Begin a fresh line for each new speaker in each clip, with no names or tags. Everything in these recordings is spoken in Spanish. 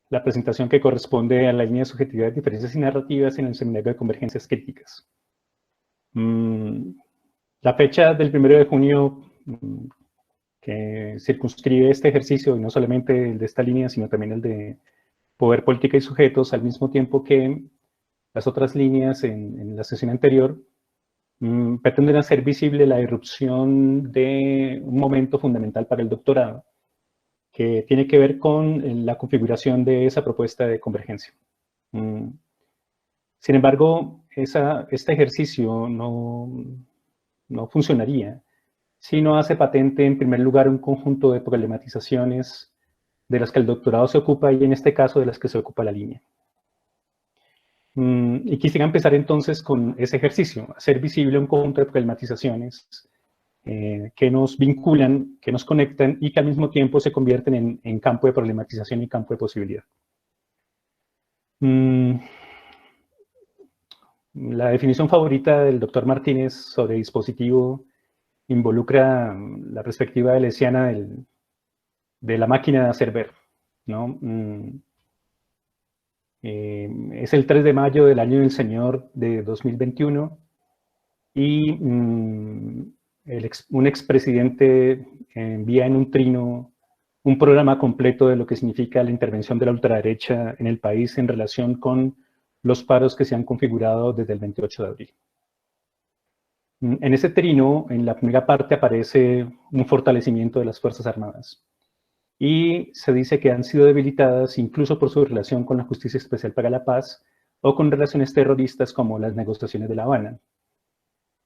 la presentación que corresponde a la línea de subjetividad, diferencias y narrativas en el seminario de convergencias críticas. La fecha del 1 de junio que circunscribe este ejercicio, y no solamente el de esta línea, sino también el de poder, política y sujetos, al mismo tiempo que las otras líneas en la sesión anterior, pretenden hacer visible la irrupción de un momento fundamental para el doctorado, que tiene que ver con la configuración de esa propuesta de convergencia. Sin embargo, este ejercicio no funcionaría si no hace patente, en primer lugar, un conjunto de problematizaciones de las que el doctorado se ocupa y, en este caso, de las que se ocupa la línea. Y quisiera empezar entonces con ese ejercicio, hacer visible un conjunto de problematizaciones que nos vinculan, que nos conectan y que al mismo tiempo se convierten en campo de problematización y campo de posibilidad. La definición favorita del doctor Martínez sobre dispositivo involucra la perspectiva deleuziana de la máquina de hacer ver, ¿no? Es el 3 de mayo del año del Señor de 2021 y un expresidente envía en un trino un programa completo de lo que significa la intervención de la ultraderecha en el país en relación con los paros que se han configurado desde el 28 de abril. En ese trino, en la primera parte, aparece un fortalecimiento de las Fuerzas Armadas. Y se dice que han sido debilitadas incluso por su relación con la Justicia Especial para la Paz o con relaciones terroristas como las negociaciones de La Habana.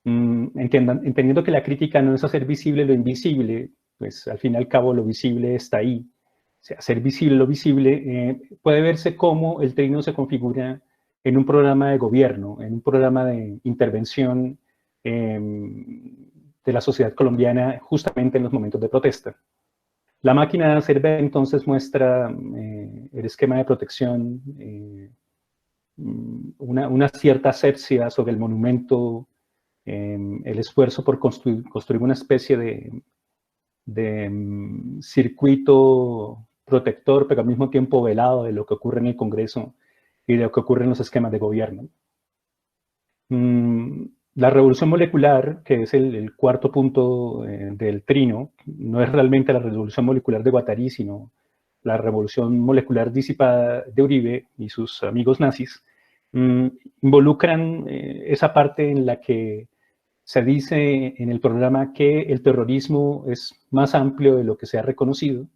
Entendiendo que la crítica no es hacer visible lo invisible, pues al fin y al cabo lo visible está ahí. O sea, hacer visible lo visible puede verse cómo el trino se configura en un programa de gobierno, en un programa de intervención de la sociedad colombiana justamente en los momentos de protesta. La máquina de hacer ver entonces muestra el esquema de protección, una cierta asepsia sobre el monumento, el esfuerzo por construir una especie de circuito protector, pero al mismo tiempo velado de lo que ocurre en el Congreso y de lo que ocurre en los esquemas de gobierno. La revolución molecular, que es el cuarto punto del trino, no es realmente la revolución molecular de Guattari, sino la revolución molecular disipada de Uribe y sus amigos nazis, involucran esa parte en la que se dice en el programa que el terrorismo es más amplio de lo que se ha reconocido,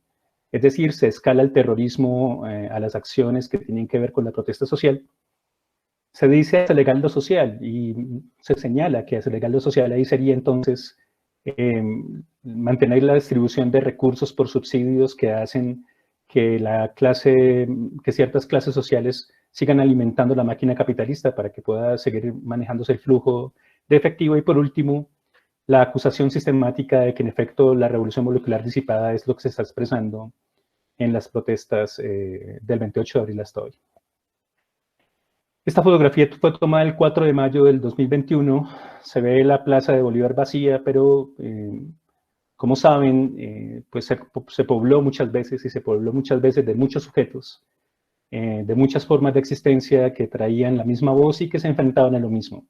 es decir, se escala el terrorismo a las acciones que tienen que ver con la protesta social. Se dice hacia legal lo social y se señala que hacia legal lo social ahí sería entonces mantener la distribución de recursos por subsidios que hacen que ciertas clases sociales sigan alimentando la máquina capitalista para que pueda seguir manejándose el flujo de efectivo. Y por último, la acusación sistemática de que en efecto la revolución molecular disipada es lo que se está expresando en las protestas del 28 de abril hasta hoy. Esta fotografía fue tomada el 4 de mayo del 2021. Se ve la Plaza de Bolívar vacía, pero como saben, pues se pobló muchas veces y se pobló muchas veces de muchos sujetos, de muchas formas de existencia que traían la misma voz y que se enfrentaban a lo mismo.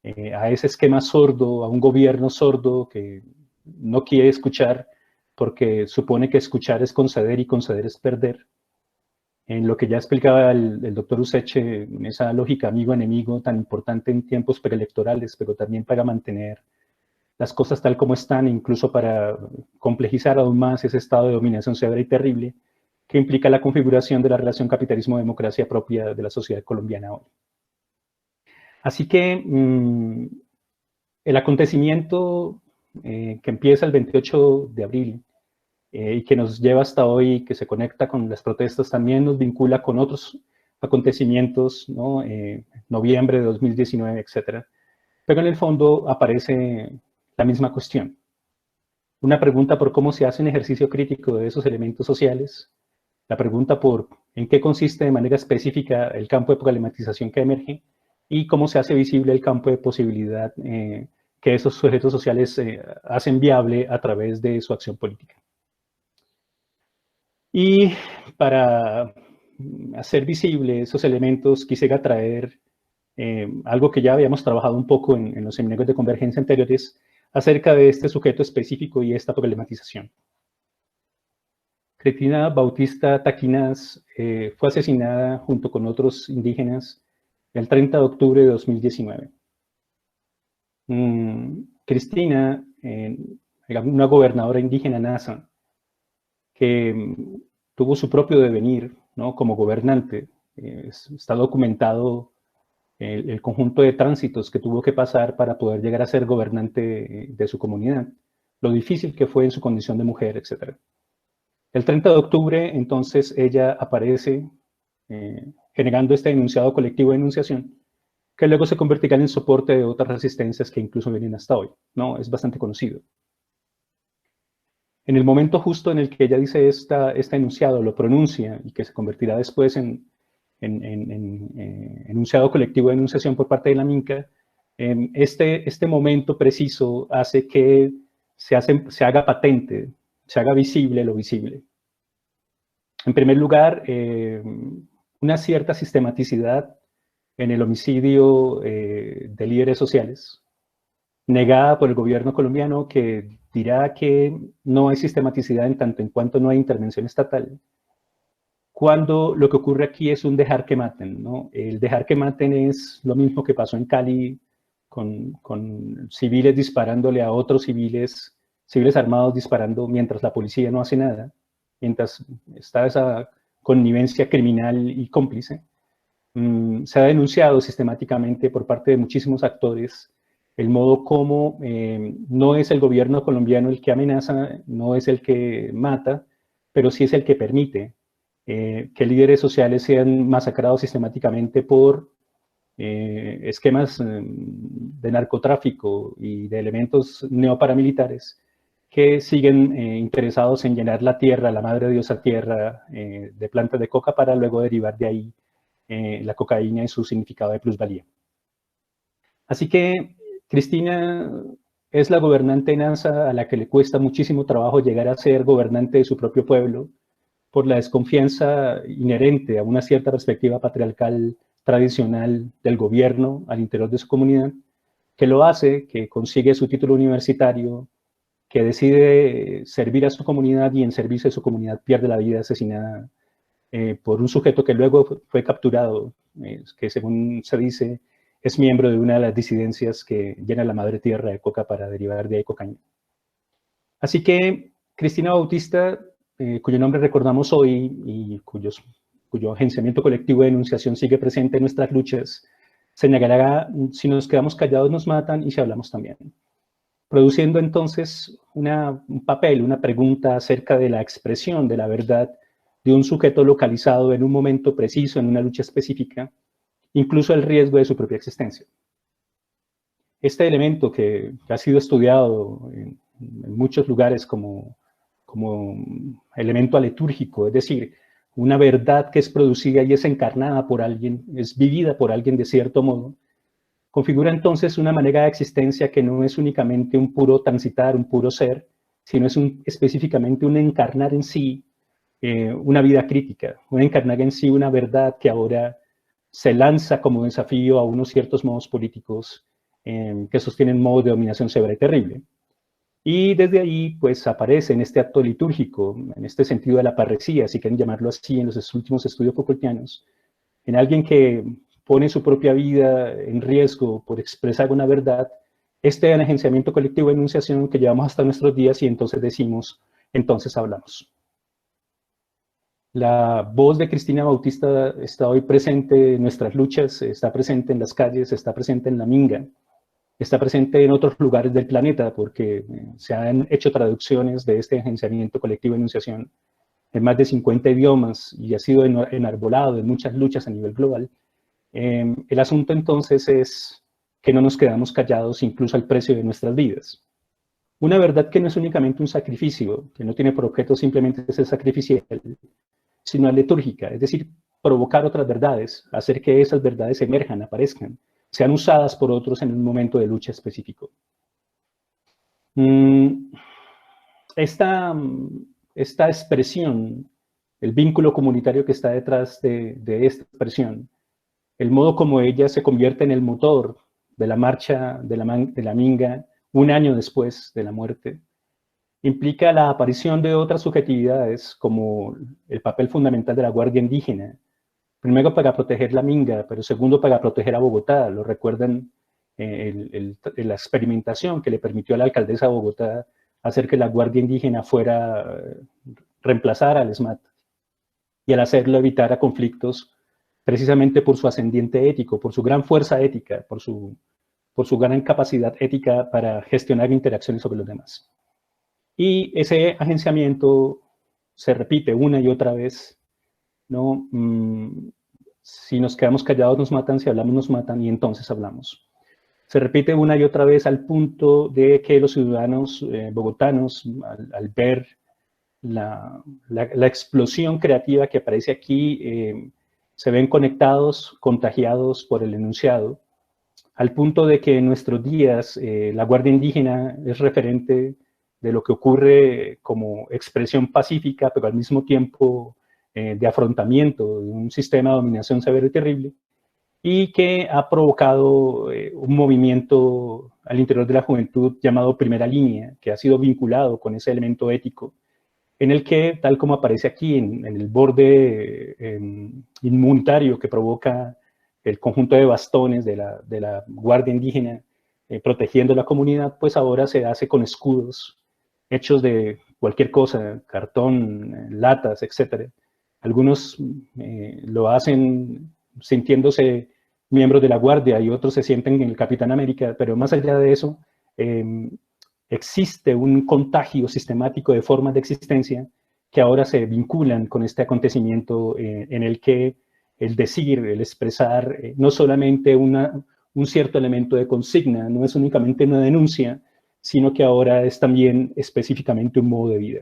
A ese esquema sordo, a un gobierno sordo que no quiere escuchar porque supone que escuchar es conceder y conceder es perder. En lo que ya explicaba el doctor Useche, en esa lógica amigo-enemigo tan importante en tiempos preelectorales, pero también para mantener las cosas tal como están, incluso para complejizar aún más ese estado de dominación severa y terrible que implica la configuración de la relación capitalismo-democracia propia de la sociedad colombiana hoy. Así que el acontecimiento que empieza el 28 de abril y que nos lleva hasta hoy, que se conecta con las protestas, también nos vincula con otros acontecimientos, ¿no? Noviembre de 2019, etc. Pero en el fondo aparece la misma cuestión. Una pregunta por cómo se hace un ejercicio crítico de esos elementos sociales, la pregunta por en qué consiste de manera específica el campo de problematización que emerge y cómo se hace visible el campo de posibilidad que esos sujetos sociales hacen viable a través de su acción política. Y para hacer visible esos elementos quisiera traer algo que ya habíamos trabajado un poco en los seminarios de convergencia anteriores acerca de este sujeto específico y esta problematización. Cristina Bautista Taquinas fue asesinada junto con otros indígenas el 30 de octubre de 2019. Cristina, una gobernadora indígena nasa, que tuvo su propio devenir, ¿no?, como gobernante. Está documentado el conjunto de tránsitos que tuvo que pasar para poder llegar a ser gobernante de su comunidad, lo difícil que fue en su condición de mujer, etc. El 30 de octubre, entonces, ella aparece generando este enunciado colectivo de enunciación, que luego se convertirá en el soporte de otras resistencias que incluso vienen hasta hoy, ¿no? Es bastante conocido. En el momento justo en el que ella dice este enunciado, lo pronuncia y que se convertirá después en enunciado colectivo de enunciación por parte de la Minca, este momento preciso hace que se haga patente, se haga visible lo visible. En primer lugar, una cierta sistematicidad en el homicidio de líderes sociales, negada por el gobierno colombiano, que dirá que no hay sistematicidad en tanto en cuanto no hay intervención estatal, cuando lo que ocurre aquí es un dejar que maten, ¿no? El dejar que maten es lo mismo que pasó en Cali con civiles disparándole a otros civiles armados disparando mientras la policía no hace nada, mientras está esa connivencia criminal y cómplice. Se ha denunciado sistemáticamente por parte de muchísimos actores el modo como no es el gobierno colombiano el que amenaza, no es el que mata, pero sí es el que permite que líderes sociales sean masacrados sistemáticamente por esquemas de narcotráfico y de elementos neoparamilitares que siguen interesados en llenar la tierra, la madre diosa tierra, de plantas de coca para luego derivar de ahí la cocaína y su significado de plusvalía. Así que Cristina es la gobernante nasa a la que le cuesta muchísimo trabajo llegar a ser gobernante de su propio pueblo por la desconfianza inherente a una cierta perspectiva patriarcal tradicional del gobierno al interior de su comunidad, que lo hace, que consigue su título universitario, que decide servir a su comunidad y en servicio de su comunidad pierde la vida asesinada por un sujeto que luego fue capturado, que según se dice es miembro de una de las disidencias que llena la madre tierra de coca para derivar de ahí cocaína. Así que Cristina Bautista, cuyo nombre recordamos hoy y cuyo agenciamiento colectivo de denunciación sigue presente en nuestras luchas, señalará: si nos quedamos callados nos matan y si hablamos también. Produciendo entonces un papel, una pregunta acerca de la expresión de la verdad de un sujeto localizado en un momento preciso, en una lucha específica, incluso el riesgo de su propia existencia. Este elemento que ha sido estudiado en muchos lugares como elemento aletúrgico, es decir, una verdad que es producida y es encarnada por alguien, es vivida por alguien de cierto modo, configura entonces una manera de existencia que no es únicamente un puro transitar, un puro ser, sino es específicamente un encarnar en sí una vida crítica, un encarnar en sí una verdad que ahora se lanza como desafío a unos ciertos modos políticos que sostienen modos de dominación severa y terrible. Y desde ahí, pues, aparece en este acto litúrgico, en este sentido de la parresía, si quieren llamarlo así, en los últimos estudios Foucaultianos, en alguien que pone su propia vida en riesgo por expresar una verdad, este agenciamiento colectivo de enunciación que llevamos hasta nuestros días y entonces decimos, entonces hablamos. La voz de Cristina Bautista está hoy presente en nuestras luchas, está presente en las calles, está presente en la Minga, está presente en otros lugares del planeta, porque se han hecho traducciones de este agenciamiento colectivo de enunciación en más de 50 idiomas y ha sido enarbolado en muchas luchas a nivel global. El asunto entonces es que no nos quedamos callados incluso al precio de nuestras vidas. Una verdad que no es únicamente un sacrificio, que no tiene por objeto simplemente ser sacrificial, sino litúrgica, es decir, provocar otras verdades, hacer que esas verdades emerjan, aparezcan, sean usadas por otros en un momento de lucha específico. Esta expresión el vínculo comunitario que está detrás de esta expresión, el modo como ella se convierte en el motor de la marcha de la Minga un año después de la muerte, implica la aparición de otras subjetividades como el papel fundamental de la Guardia Indígena, primero para proteger la Minga, pero segundo para proteger a Bogotá. Lo recuerdan la experimentación que le permitió a la alcaldesa de Bogotá hacer que la Guardia Indígena reemplazara al ESMAD, y al hacerlo evitara conflictos precisamente por su ascendiente ético, por su gran fuerza ética, por su gran capacidad ética para gestionar interacciones sobre los demás. Y ese agenciamiento se repite una y otra vez, ¿no? Si nos quedamos callados nos matan, si hablamos nos matan, y entonces hablamos. Se repite una y otra vez al punto de que los ciudadanos bogotanos, al ver la explosión creativa que aparece aquí, se ven conectados, contagiados por el enunciado, al punto de que en nuestros días la Guardia Indígena es referente de lo que ocurre como expresión pacífica, pero al mismo tiempo de afrontamiento de un sistema de dominación severo y terrible, y que ha provocado un movimiento al interior de la juventud llamado Primera Línea, que ha sido vinculado con ese elemento ético, en el que, tal como aparece aquí, en el borde inmunitario que provoca el conjunto de bastones de la Guardia Indígena protegiendo la comunidad, pues ahora se hace con escudos hechos de cualquier cosa, cartón, latas, etc. Algunos lo hacen sintiéndose miembros de la Guardia y otros se sienten en el Capitán América, pero más allá de eso, existe un contagio sistemático de formas de existencia que ahora se vinculan con este acontecimiento en el que el decir, el expresar, no solamente un cierto elemento de consigna, no es únicamente una denuncia, sino que ahora es también específicamente un modo de vida.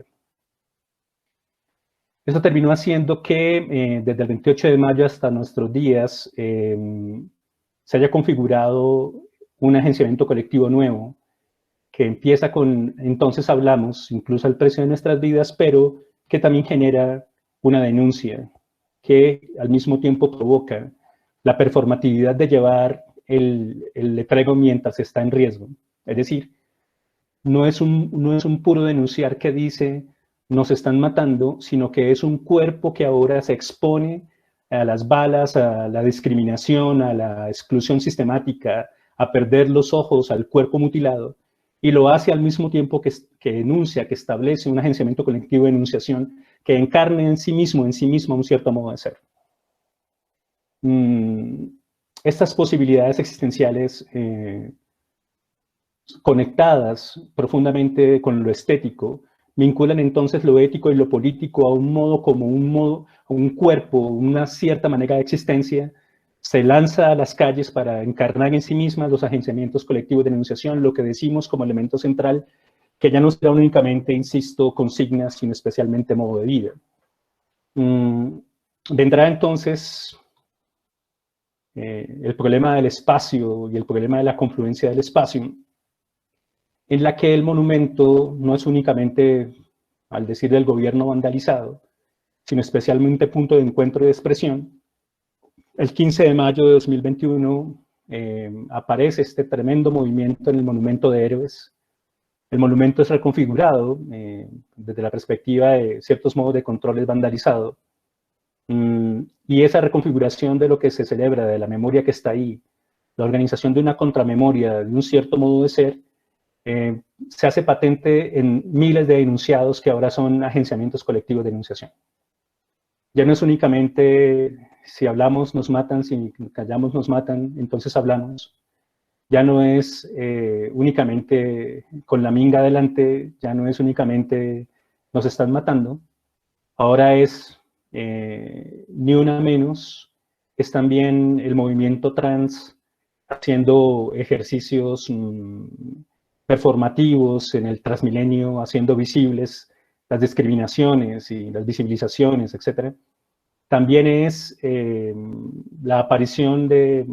Eso terminó haciendo que desde el 28 de mayo hasta nuestros días se haya configurado un agenciamiento colectivo nuevo que empieza con entonces hablamos, incluso al precio de nuestras vidas, pero que también genera una denuncia que al mismo tiempo provoca la performatividad de llevar el letrero mientras está en riesgo. Es decir, no es un puro denunciar que dice nos están matando, sino que es un cuerpo que ahora se expone a las balas, a la discriminación, a la exclusión sistemática, a perder los ojos, al cuerpo mutilado, y lo hace al mismo tiempo que denuncia, que establece un agenciamiento colectivo de denunciación que encarne en sí misma un cierto modo de ser. Estas posibilidades existenciales conectadas profundamente con lo estético, vinculan entonces lo ético y lo político a un modo como un cuerpo, una cierta manera de existencia, se lanza a las calles para encarnar en sí mismas los agenciamientos colectivos de denunciación, lo que decimos como elemento central, que ya no será únicamente, insisto, consignas, sino especialmente modo de vida. Vendrá entonces el problema del espacio y el problema de la confluencia del espacio, en la que el monumento no es únicamente, al decir del gobierno, vandalizado, sino especialmente punto de encuentro y de expresión. El 15 de mayo de 2021 aparece este tremendo movimiento en el Monumento de Héroes. El monumento es reconfigurado desde la perspectiva de ciertos modos de control, es vandalizado. Y esa reconfiguración de lo que se celebra, de la memoria que está ahí, la organización de una contramemoria, de un cierto modo de ser, se hace patente en miles de denunciados que ahora son agenciamientos colectivos de denunciación. Ya no es únicamente si hablamos nos matan, si callamos nos matan, entonces hablamos. Ya no es únicamente con la minga adelante, ya no es únicamente nos están matando, ahora es ni una menos, es también el movimiento trans haciendo ejercicios performativos en el Transmilenio, haciendo visibles las discriminaciones y las visibilizaciones, etc. También es la aparición de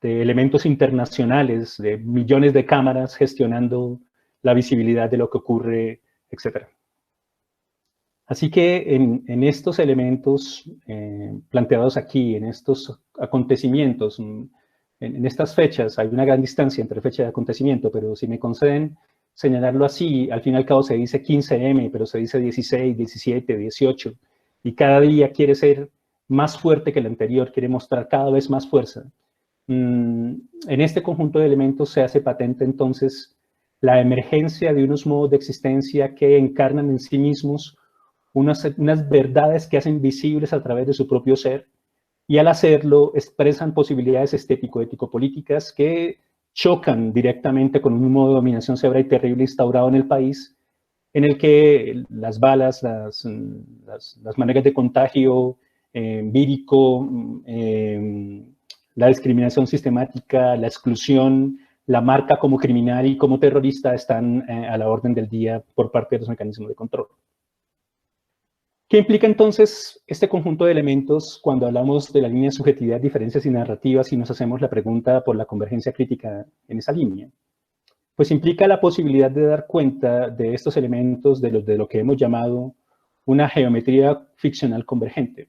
elementos internacionales, de millones de cámaras gestionando la visibilidad de lo que ocurre, etc. Así que en estos elementos planteados aquí, en estos acontecimientos, en estas fechas, hay una gran distancia entre fecha y acontecimiento, pero si me conceden señalarlo así, al fin y al cabo se dice 15M, pero se dice 16, 17, 18, y cada día quiere ser más fuerte que el anterior, quiere mostrar cada vez más fuerza. En este conjunto de elementos se hace patente entonces la emergencia de unos modos de existencia que encarnan en sí mismos unas verdades que hacen visibles a través de su propio ser, y al hacerlo expresan posibilidades estético-ético-políticas que chocan directamente con un modo de dominación severa y terrible instaurado en el país, en el que las balas, las maneras de contagio vírico, la discriminación sistemática, la exclusión, la marca como criminal y como terrorista están a la orden del día por parte de los mecanismos de control. ¿Qué implica entonces este conjunto de elementos cuando hablamos de la línea de subjetividad, diferencias y narrativas y nos hacemos la pregunta por la convergencia crítica en esa línea? Pues implica la posibilidad de dar cuenta de estos elementos de lo que hemos llamado una geometría ficcional convergente,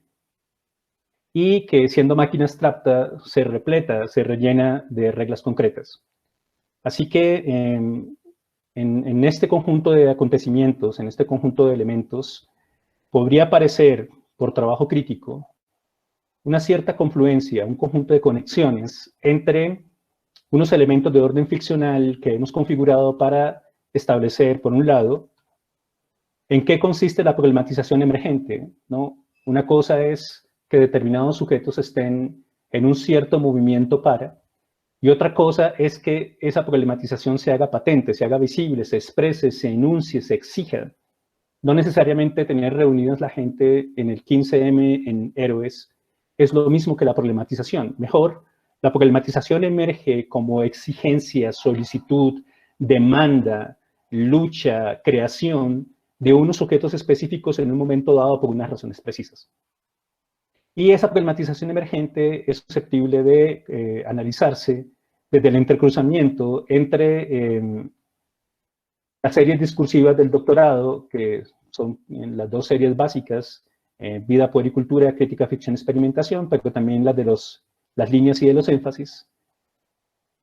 y que siendo máquina abstracta se repleta, se rellena de reglas concretas. Así que en este conjunto de acontecimientos, en este conjunto de elementos, podría aparecer, por trabajo crítico, una cierta confluencia, un conjunto de conexiones entre unos elementos de orden ficcional que hemos configurado para establecer, por un lado, en qué consiste la problematización emergente, ¿no? Una cosa es que determinados sujetos estén en un cierto movimiento para, y otra cosa es que esa problematización se haga patente, se haga visible, se exprese, se enuncie, se exija. No necesariamente tener reunidas la gente en el 15M en Héroes es lo mismo que la problematización. Mejor, la problematización emerge como exigencia, solicitud, demanda, lucha, creación de unos sujetos específicos en un momento dado por unas razones precisas. Y esa problematización emergente es susceptible de analizarse desde el intercruzamiento entre las series discursivas del doctorado, que son las dos series básicas, Vida, Poder y Cultura, Crítica, Ficción, Experimentación, pero también las de las líneas y de los énfasis.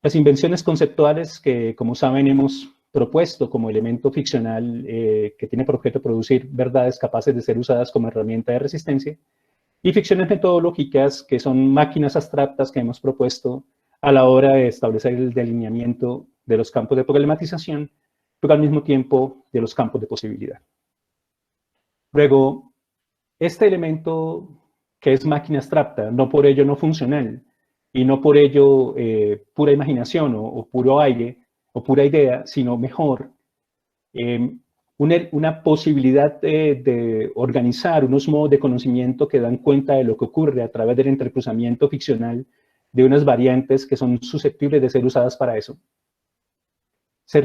Las invenciones conceptuales que, como saben, hemos propuesto como elemento ficcional que tiene por objeto producir verdades capaces de ser usadas como herramienta de resistencia, y ficciones metodológicas que son máquinas abstractas que hemos propuesto a la hora de establecer el delineamiento de los campos de problematización, pero al mismo tiempo de los campos de posibilidad. Luego, este elemento que es máquina abstracta, no por ello no funcional, y no por ello pura imaginación o puro aire o pura idea, sino mejor, una posibilidad de organizar unos modos de conocimiento que dan cuenta de lo que ocurre a través del intercruzamiento ficcional de unas variantes que son susceptibles de ser usadas para eso. Se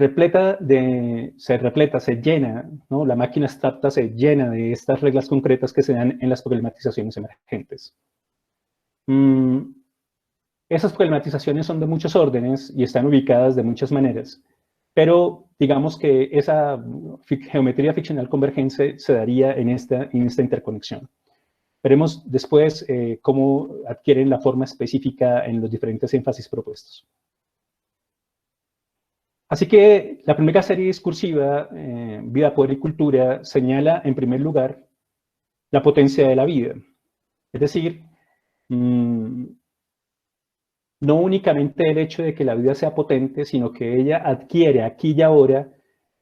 llena, ¿no? La máquina abstracta se llena de estas reglas concretas que se dan en las problematizaciones emergentes. Esas problematizaciones son de muchos órdenes y están ubicadas de muchas maneras, pero digamos que esa geometría ficcional convergente se daría en esta interconexión. Veremos después cómo adquieren la forma específica en los diferentes énfasis propuestos. Así que la primera serie discursiva, Vida, Poder y Cultura, señala en primer lugar la potencia de la vida. Es decir, no únicamente el hecho de que la vida sea potente, sino que ella adquiere aquí y ahora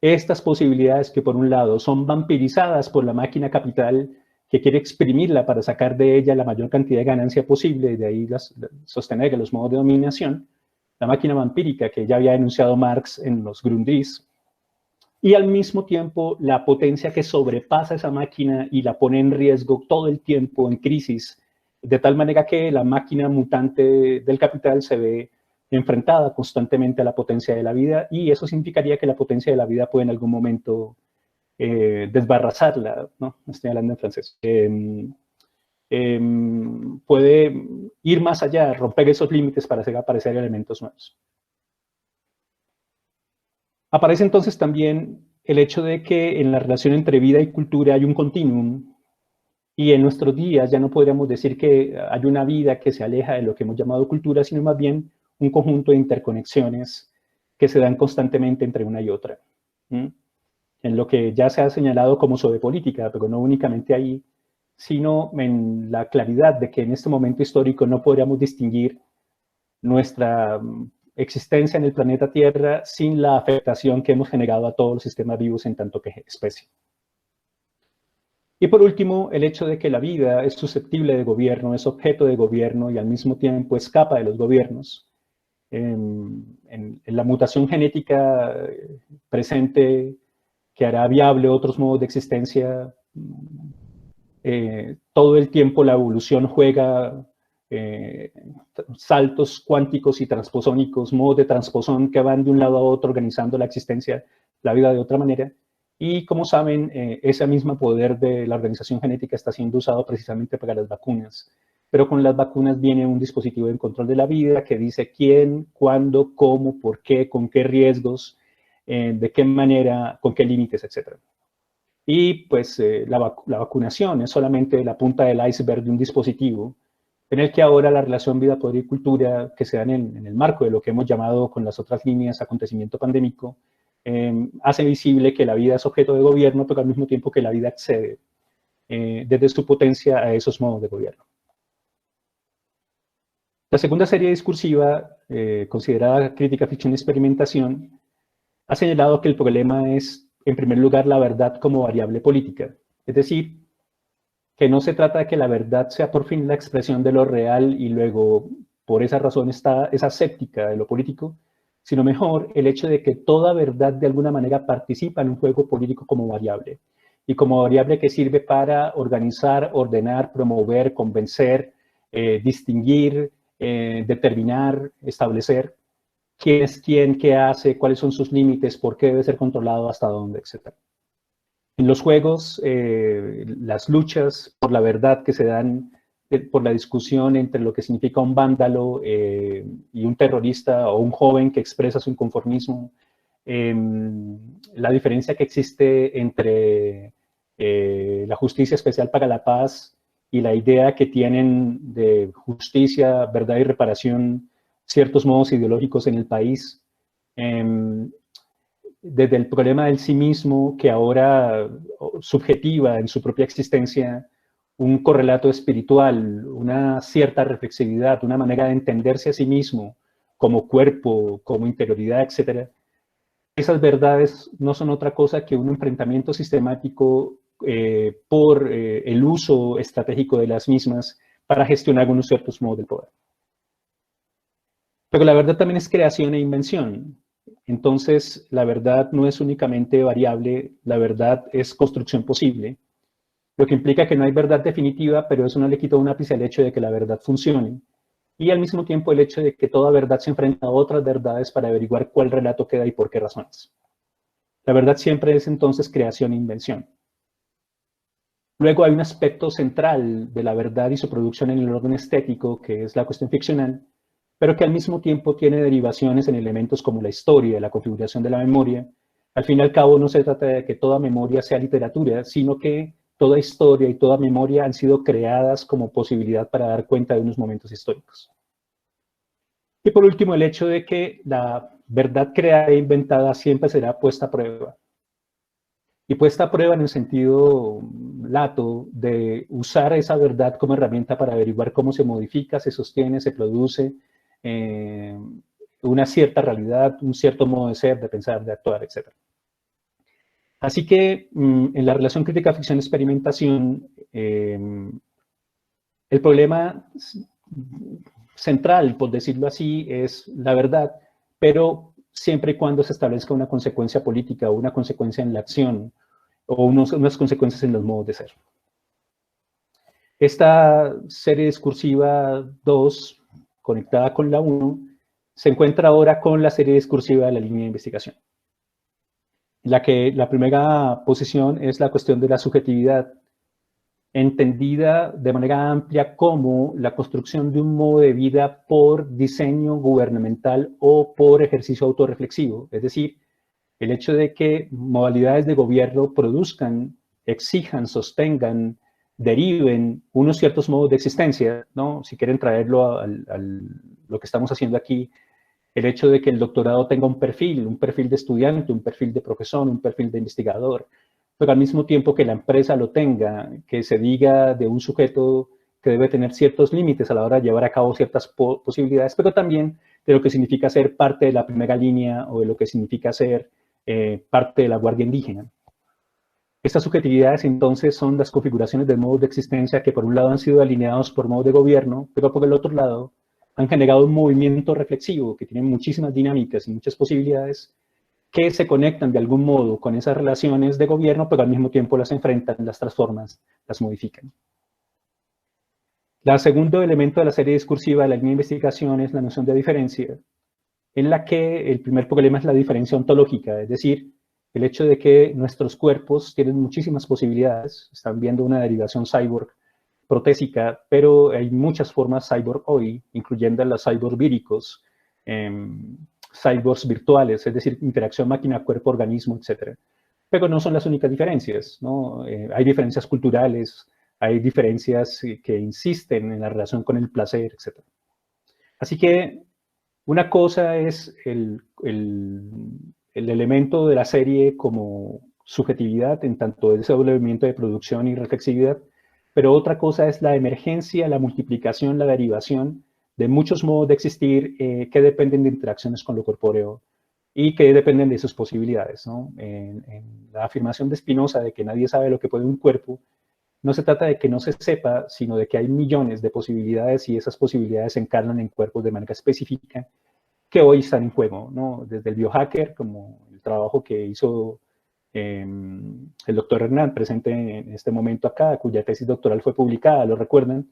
estas posibilidades que por un lado son vampirizadas por la máquina capital que quiere exprimirla para sacar de ella la mayor cantidad de ganancia posible y de ahí sostener los modos de dominación, la máquina vampírica que ya había denunciado Marx en los Grundrisse, y al mismo tiempo la potencia que sobrepasa esa máquina y la pone en riesgo todo el tiempo, en crisis, de tal manera que la máquina mutante del capital se ve enfrentada constantemente a la potencia de la vida, y eso significaría que la potencia de la vida puede en algún momento desbarrazarla, ¿no? Estoy hablando en francés. Puede ir más allá, romper esos límites para hacer aparecer elementos nuevos. Aparece entonces también el hecho de que en la relación entre vida y cultura hay un continuum, y en nuestros días ya no podríamos decir que hay una vida que se aleja de lo que hemos llamado cultura, sino más bien un conjunto de interconexiones que se dan constantemente entre una y otra. En lo que ya se ha señalado como sociopolítica, pero no únicamente ahí, sino en la claridad de que en este momento histórico no podríamos distinguir nuestra existencia en el planeta Tierra sin la afectación que hemos generado a todos los sistemas vivos en tanto que especie. Y por último, el hecho de que la vida es susceptible de gobierno, es objeto de gobierno y al mismo tiempo escapa de los gobiernos. En la mutación genética presente que hará viable otros modos de existencia, todo el tiempo la evolución juega saltos cuánticos y transposónicos, modos de transposón que van de un lado a otro organizando la existencia, la vida de otra manera. Y como saben, ese mismo poder de la organización genética está siendo usado precisamente para las vacunas. Pero con las vacunas viene un dispositivo de control de la vida que dice quién, cuándo, cómo, por qué, con qué riesgos, de qué manera, con qué límites, etc. Y pues la vacunación es solamente la punta del iceberg de un dispositivo en el que ahora la relación vida, poder y cultura que se da en el marco de lo que hemos llamado con las otras líneas acontecimiento pandémico, hace visible que la vida es objeto de gobierno, pero al mismo tiempo que la vida accede desde su potencia a esos modos de gobierno. La segunda serie discursiva, considerada crítica, ficción y experimentación, ha señalado que el problema es, en primer lugar, la verdad como variable política. Es decir, que no se trata de que la verdad sea por fin la expresión de lo real y luego, por esa razón, es aséptica de lo político, sino mejor el hecho de que toda verdad de alguna manera participa en un juego político como variable, y como variable que sirve para organizar, ordenar, promover, convencer, distinguir, determinar, establecer quién es quién, qué hace, cuáles son sus límites, por qué debe ser controlado, hasta dónde, etc. En los juegos, las luchas por la verdad que se dan por la discusión entre lo que significa un vándalo y un terrorista o un joven que expresa su inconformismo, la diferencia que existe entre la justicia especial para la paz y la idea que tienen de justicia, verdad y reparación ciertos modos ideológicos en el país, desde el problema del sí mismo, que ahora subjetiva en su propia existencia un correlato espiritual, una cierta reflexividad, una manera de entenderse a sí mismo como cuerpo, como interioridad, etc. Esas verdades no son otra cosa que un enfrentamiento sistemático por el uso estratégico de las mismas para gestionar unos ciertos modos del poder. Pero la verdad también es creación e invención. Entonces, la verdad no es únicamente variable, la verdad es construcción posible, lo que implica que no hay verdad definitiva, pero eso no le quita un ápice al hecho de que la verdad funcione, y al mismo tiempo el hecho de que toda verdad se enfrenta a otras verdades para averiguar cuál relato queda y por qué razones. La verdad siempre es entonces creación e invención. Luego hay un aspecto central de la verdad y su producción en el orden estético, que es la cuestión ficcional, pero que al mismo tiempo tiene derivaciones en elementos como la historia, la configuración de la memoria. Al fin y al cabo no se trata de que toda memoria sea literatura, sino que toda historia y toda memoria han sido creadas como posibilidad para dar cuenta de unos momentos históricos. Y por último, el hecho de que la verdad creada e inventada siempre será puesta a prueba. Y puesta a prueba en el sentido lato de usar esa verdad como herramienta para averiguar cómo se modifica, se sostiene, se produce una cierta realidad, un cierto modo de ser, de pensar, de actuar, etc. Así que en la relación crítica ficción-experimentación, el problema central, por decirlo así, es la verdad, pero siempre y cuando se establezca una consecuencia política o una consecuencia en la acción o unas consecuencias en los modos de ser. Esta serie discursiva 2, conectada con la 1, se encuentra ahora con la serie discursiva de la línea de investigación. La primera posición es la cuestión de la subjetividad, entendida de manera amplia como la construcción de un modo de vida por diseño gubernamental o por ejercicio autorreflexivo. Es decir, el hecho de que modalidades de gobierno produzcan, exijan, sostengan, deriven unos ciertos modos de existencia, ¿no? Si quieren traerlo a lo que estamos haciendo aquí, el hecho de que el doctorado tenga un perfil de estudiante, un perfil de profesor, un perfil de investigador, pero al mismo tiempo que la empresa lo tenga, que se diga de un sujeto que debe tener ciertos límites a la hora de llevar a cabo ciertas posibilidades, pero también de lo que significa ser parte de la primera línea o de lo que significa ser parte de la guardia indígena. Estas subjetividades entonces son las configuraciones de modos de existencia que por un lado han sido alineados por modos de gobierno, pero por el otro lado han generado un movimiento reflexivo que tiene muchísimas dinámicas y muchas posibilidades que se conectan de algún modo con esas relaciones de gobierno, pero al mismo tiempo las enfrentan, las transforman, las modifican. El segundo elemento de la serie discursiva de la línea de investigación es la noción de diferencia, en la que el primer problema es la diferencia ontológica, es decir, el hecho de que nuestros cuerpos tienen muchísimas posibilidades. Están viendo una derivación cyborg protésica, pero hay muchas formas cyborg hoy, incluyendo los cyborg víricos, cyborgs virtuales, es decir, interacción máquina, cuerpo, organismo, etc. Pero no son las únicas diferencias, ¿no? Hay diferencias culturales, hay diferencias que insisten en la relación con el placer, etc. Así que una cosa es el elemento de la serie como subjetividad, en tanto ese movimiento de producción y reflexividad, pero otra cosa es la emergencia, la multiplicación, la derivación de muchos modos de existir que dependen de interacciones con lo corpóreo y que dependen de sus posibilidades, ¿no? En la afirmación de Spinoza de que nadie sabe lo que puede un cuerpo, no se trata de que no se sepa, sino de que hay millones de posibilidades y esas posibilidades se encarnan en cuerpos de manera específica que hoy están en juego, ¿no? Desde el biohacker, como el trabajo que hizo el doctor Hernán, presente en este momento acá, cuya tesis doctoral fue publicada, lo recuerdan,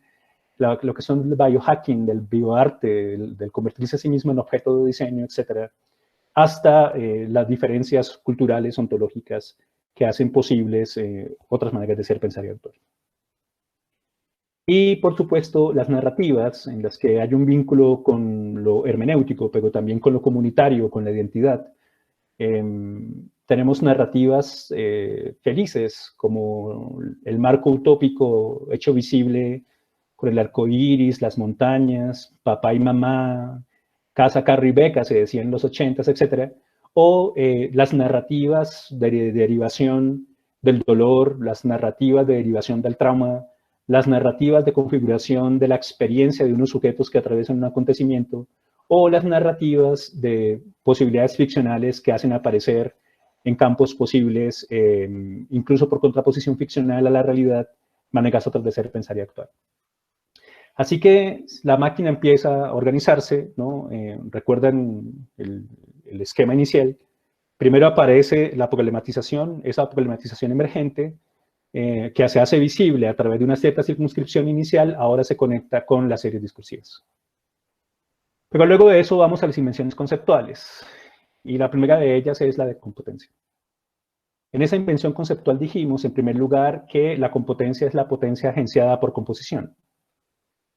lo que son el biohacking, del bioarte, del convertirse a sí mismo en objeto de diseño, etcétera, hasta las diferencias culturales, ontológicas, que hacen posibles otras maneras de ser, pensar y actuar. Y, por supuesto, las narrativas, en las que hay un vínculo con lo hermenéutico, pero también con lo comunitario, con la identidad. Tenemos narrativas felices, como el marco utópico hecho visible con el arco iris, las montañas, papá y mamá, casa, carro y beca, se decía en los 80s, etc. O las narrativas de derivación del dolor, las narrativas de derivación del trauma, las narrativas de configuración de la experiencia de unos sujetos que atraviesan un acontecimiento, o las narrativas de posibilidades ficcionales que hacen aparecer en campos posibles, incluso por contraposición ficcional a la realidad, maneras otras de ser, pensar y actuar. Así que la máquina empieza a organizarse, ¿no? Recuerdan el esquema inicial. Primero aparece la problematización, esa problematización emergente, que se hace visible a través de una cierta circunscripción inicial, ahora se conecta con las series discursivas. Pero luego de eso vamos a las invenciones conceptuales, y la primera de ellas es la de compotencia. En esa invención conceptual dijimos, en primer lugar, que la compotencia es la potencia agenciada por composición.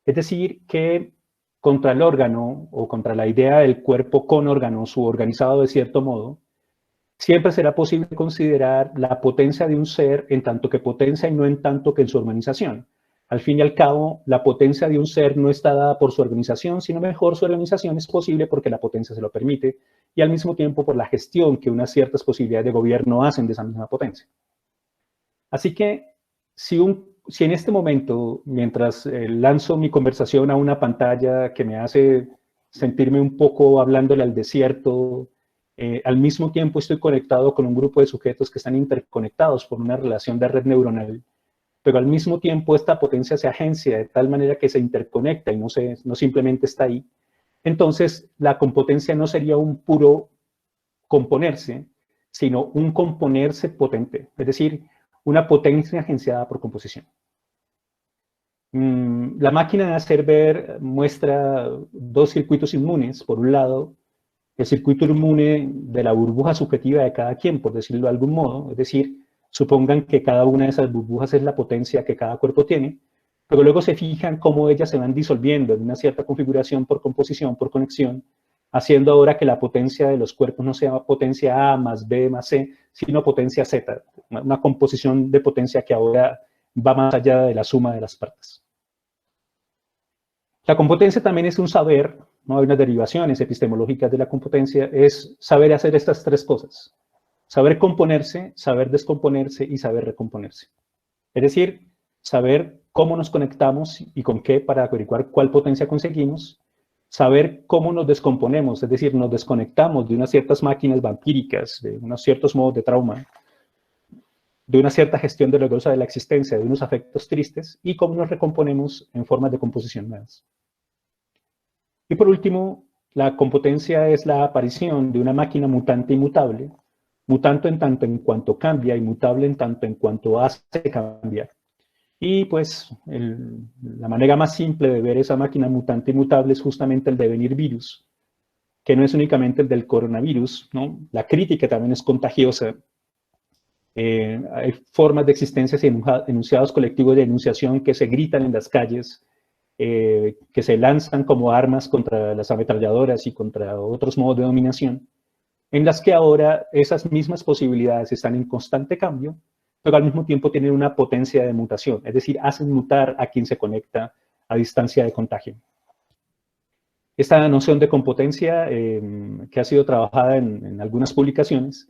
Es decir, que contra el órgano, o contra la idea del cuerpo con órganos, u organizado de cierto modo, siempre será posible considerar la potencia de un ser en tanto que potencia y no en tanto que en su organización. Al fin y al cabo, la potencia de un ser no está dada por su organización, sino mejor su organización es posible porque la potencia se lo permite y al mismo tiempo por la gestión que unas ciertas posibilidades de gobierno hacen de esa misma potencia. Así que si en este momento, mientras lanzo mi conversación a una pantalla que me hace sentirme un poco hablándole al desierto, al mismo tiempo estoy conectado con un grupo de sujetos que están interconectados por una relación de red neuronal, pero al mismo tiempo esta potencia se agencia de tal manera que se interconecta y no simplemente está ahí, entonces la compotencia no sería un puro componerse, sino un componerse potente, es decir, una potencia agenciada por composición. La máquina de hacer ver muestra dos circuitos inmunes. Por un lado, el circuito inmune de la burbuja subjetiva de cada quien, por decirlo de algún modo, es decir, supongan que cada una de esas burbujas es la potencia que cada cuerpo tiene, pero luego se fijan cómo ellas se van disolviendo en una cierta configuración por composición, por conexión, haciendo ahora que la potencia de los cuerpos no sea potencia A más B más C, sino potencia Z, una composición de potencia que ahora va más allá de la suma de las partes. La competencia también es un saber, ¿no? Hay unas derivaciones epistemológicas de la competencia, es saber hacer estas tres cosas. Saber componerse, saber descomponerse y saber recomponerse. Es decir, saber cómo nos conectamos y con qué para averiguar cuál potencia conseguimos, saber cómo nos descomponemos, es decir, nos desconectamos de unas ciertas máquinas vampíricas, de unos ciertos modos de trauma, de una cierta gestión dolorosa de la existencia, de unos afectos tristes, y cómo nos recomponemos en formas de composición nuevas. Y por último, la competencia es la aparición de una máquina mutante y mutable, mutante en tanto en cuanto cambia y mutable en tanto en cuanto hace cambiar. Y pues la manera más simple de ver esa máquina mutante y mutable es justamente el devenir virus, que no es únicamente el del coronavirus, ¿no? La crítica también es contagiosa. Hay formas de existencias y enunciados colectivos de enunciación que se gritan en las calles, que se lanzan como armas contra las ametralladoras y contra otros modos de dominación, en las que ahora esas mismas posibilidades están en constante cambio, pero al mismo tiempo tienen una potencia de mutación, es decir, hacen mutar a quien se conecta a distancia de contagio. Esta noción de competencia, que ha sido trabajada en algunas publicaciones,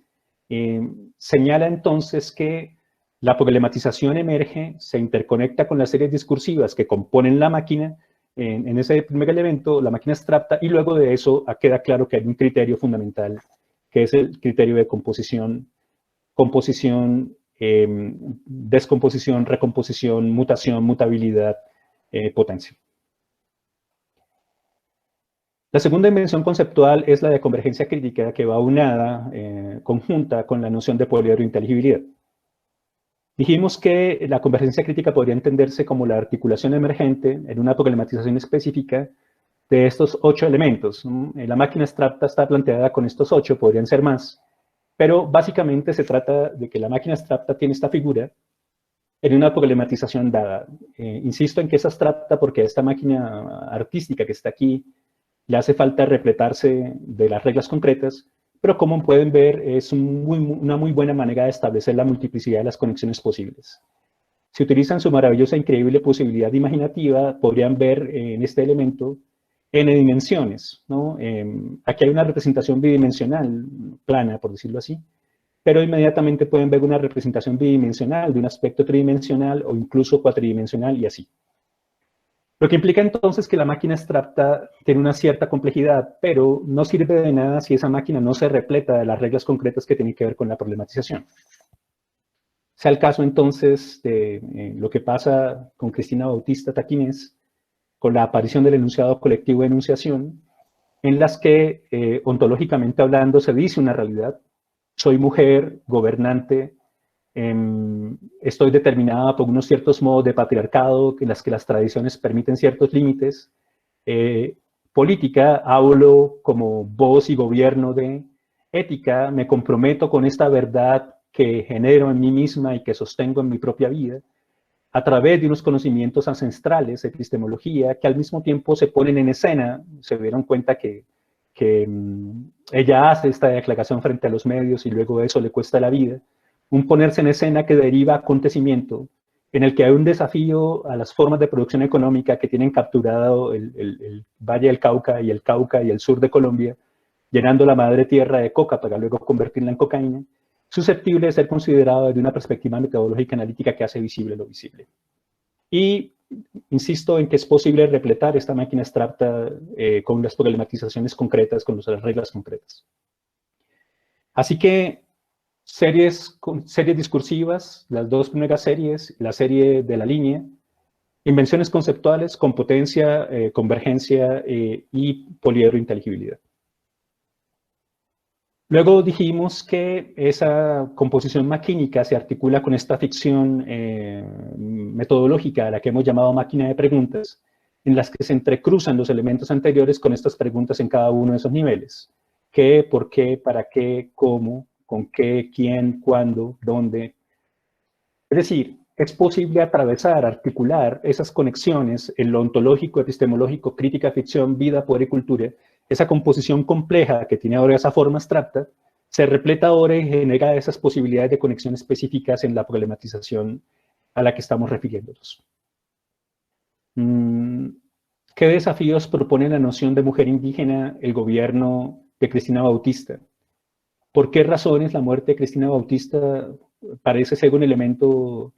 señala entonces que la problematización emerge, se interconecta con las series discursivas que componen la máquina, en ese primer elemento, la máquina abstracta, y luego de eso queda claro que hay un criterio fundamental, que es el criterio de composición, descomposición, recomposición, mutación, mutabilidad, potencia. La segunda dimensión conceptual es la de convergencia crítica, que va unada, conjunta con la noción de poliedrointeligibilidad. Dijimos que la convergencia crítica podría entenderse como la articulación emergente en una problematización específica de estos 8 elementos. La máquina abstracta está planteada con estos 8, podrían ser más, pero básicamente se trata de que la máquina abstracta tiene esta figura en una problematización dada. Insisto en que es abstracta porque a esta máquina artística que está aquí le hace falta repletarse de las reglas concretas, pero como pueden ver es una muy buena manera de establecer la multiplicidad de las conexiones posibles. Si utilizan su maravillosa, increíble posibilidad imaginativa, podrían ver en este elemento n dimensiones, ¿no? Aquí hay una representación bidimensional, plana, por decirlo así, pero inmediatamente pueden ver una representación bidimensional de un aspecto tridimensional o incluso cuatridimensional y así. Lo que implica entonces que la máquina abstracta tiene una cierta complejidad, pero no sirve de nada si esa máquina no se repleta de las reglas concretas que tienen que ver con la problematización. Sea el caso entonces de lo que pasa con Cristina Bautista Taquines, con la aparición del enunciado colectivo de enunciación, en las que ontológicamente hablando se dice una realidad: soy mujer, gobernante, estoy determinada por unos ciertos modos de patriarcado en las que las tradiciones permiten ciertos límites. Política, hablo como voz y gobierno de. Ética, me comprometo con esta verdad que genero en mí misma y que sostengo en mi propia vida, a través de unos conocimientos ancestrales, epistemología, que al mismo tiempo se ponen en escena. Se dieron cuenta que ella hace esta declaración frente a los medios y luego eso le cuesta la vida. Un ponerse en escena que deriva acontecimiento, en el que hay un desafío a las formas de producción económica que tienen capturado el Valle del Cauca y el sur de Colombia, llenando la madre tierra de coca para luego convertirla en cocaína, susceptible de ser considerado desde una perspectiva metodológica analítica que hace visible lo visible. Y insisto en que es posible repletar esta máquina abstracta con las problematizaciones concretas, con las reglas concretas. Así que series discursivas, las dos primeras series, la serie de la línea, invenciones conceptuales, competencia, convergencia y poliedrointeligibilidad. Luego dijimos que esa composición maquínica se articula con esta ficción metodológica a la que hemos llamado máquina de preguntas, en las que se entrecruzan los elementos anteriores con estas preguntas en cada uno de esos niveles. ¿Qué, por qué, para qué, cómo, con qué, quién, cuándo, dónde? Es decir, es posible atravesar, articular esas conexiones en lo ontológico, epistemológico, crítica, ficción, vida, poder y cultura, esa composición compleja que tiene ahora esa forma abstracta, se repleta ahora y genera esas posibilidades de conexión específicas en la problematización a la que estamos refiriéndonos. ¿Qué desafíos propone la noción de mujer indígena el gobierno de Cristina Bautista? ¿Por qué razones la muerte de Cristina Bautista parece ser un elemento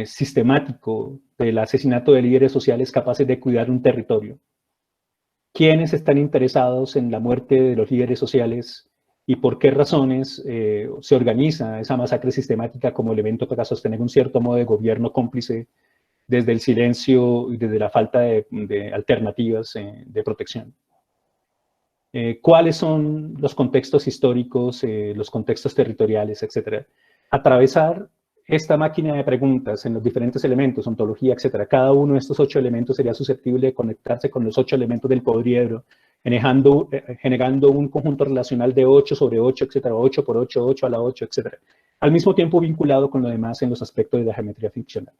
sistemático del asesinato de líderes sociales capaces de cuidar un territorio? ¿Quiénes están interesados en la muerte de los líderes sociales y por qué razones se organiza esa masacre sistemática como elemento para sostener un cierto modo de gobierno cómplice desde el silencio y desde la falta de alternativas de protección? ¿Cuáles son los contextos históricos, los contextos territoriales, etcétera? Atravesar esta máquina de preguntas en los diferentes elementos, ontología, etcétera. Cada uno de estos 8 elementos sería susceptible de conectarse con los 8 elementos del poliedro, generando un conjunto relacional de 8 sobre 8, etcétera, 8 por 8, 8 a la 8, etcétera. Al mismo tiempo vinculado con lo demás en los aspectos de la geometría ficcional.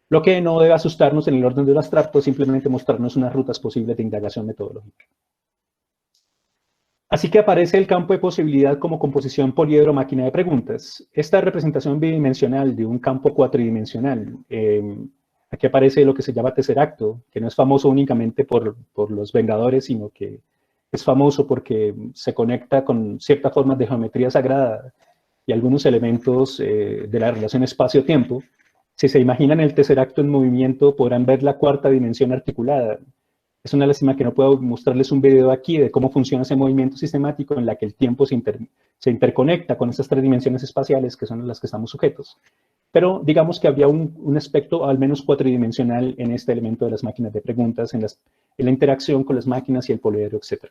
Lo que no debe asustarnos en el orden del abstracto es simplemente mostrarnos unas rutas posibles de indagación metodológica. Así que aparece el campo de posibilidad como composición poliedro-máquina de preguntas. Esta representación bidimensional de un campo cuatridimensional, aquí aparece lo que se llama tesseracto, que no es famoso únicamente por los Vengadores, sino que es famoso porque se conecta con ciertas formas de geometría sagrada y algunos elementos de la relación espacio-tiempo. Si se imaginan el tesseracto en movimiento, podrán ver la cuarta dimensión articulada. Es una lástima que no puedo mostrarles un video aquí de cómo funciona ese movimiento sistemático en la que el tiempo se interconecta con esas 3 dimensiones espaciales que son las que estamos sujetos. Pero digamos que había un aspecto al menos cuatridimensional en este elemento de las máquinas de preguntas, en la interacción con las máquinas y el poliedro, etc.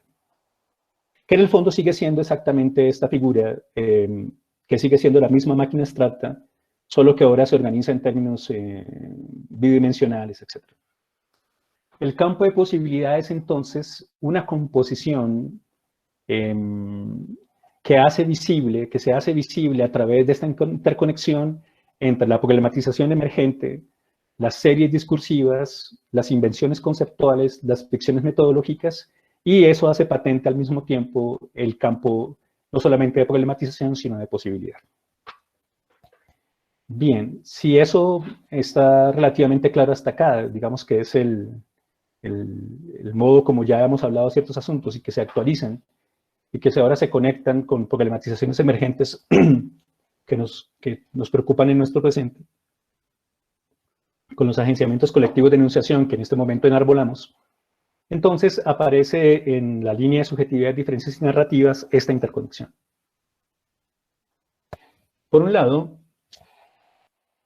Que en el fondo sigue siendo exactamente esta figura, que sigue siendo la misma máquina abstracta, solo que ahora se organiza en términos bidimensionales, etc. El campo de posibilidades, entonces, una composición que se hace visible a través de esta interconexión entre la problematización emergente, las series discursivas, las invenciones conceptuales, las ficciones metodológicas, y eso hace patente al mismo tiempo el campo no solamente de problematización, sino de posibilidad. Bien, si eso está relativamente claro hasta acá, digamos que es el modo como ya hemos hablado de ciertos asuntos y que se actualizan y que ahora se conectan con problematizaciones emergentes que nos preocupan en nuestro presente, con los agenciamientos colectivos de enunciación que en este momento enarbolamos. Entonces aparece en la línea de subjetividad, diferencias y narrativas esta interconexión. Por un lado,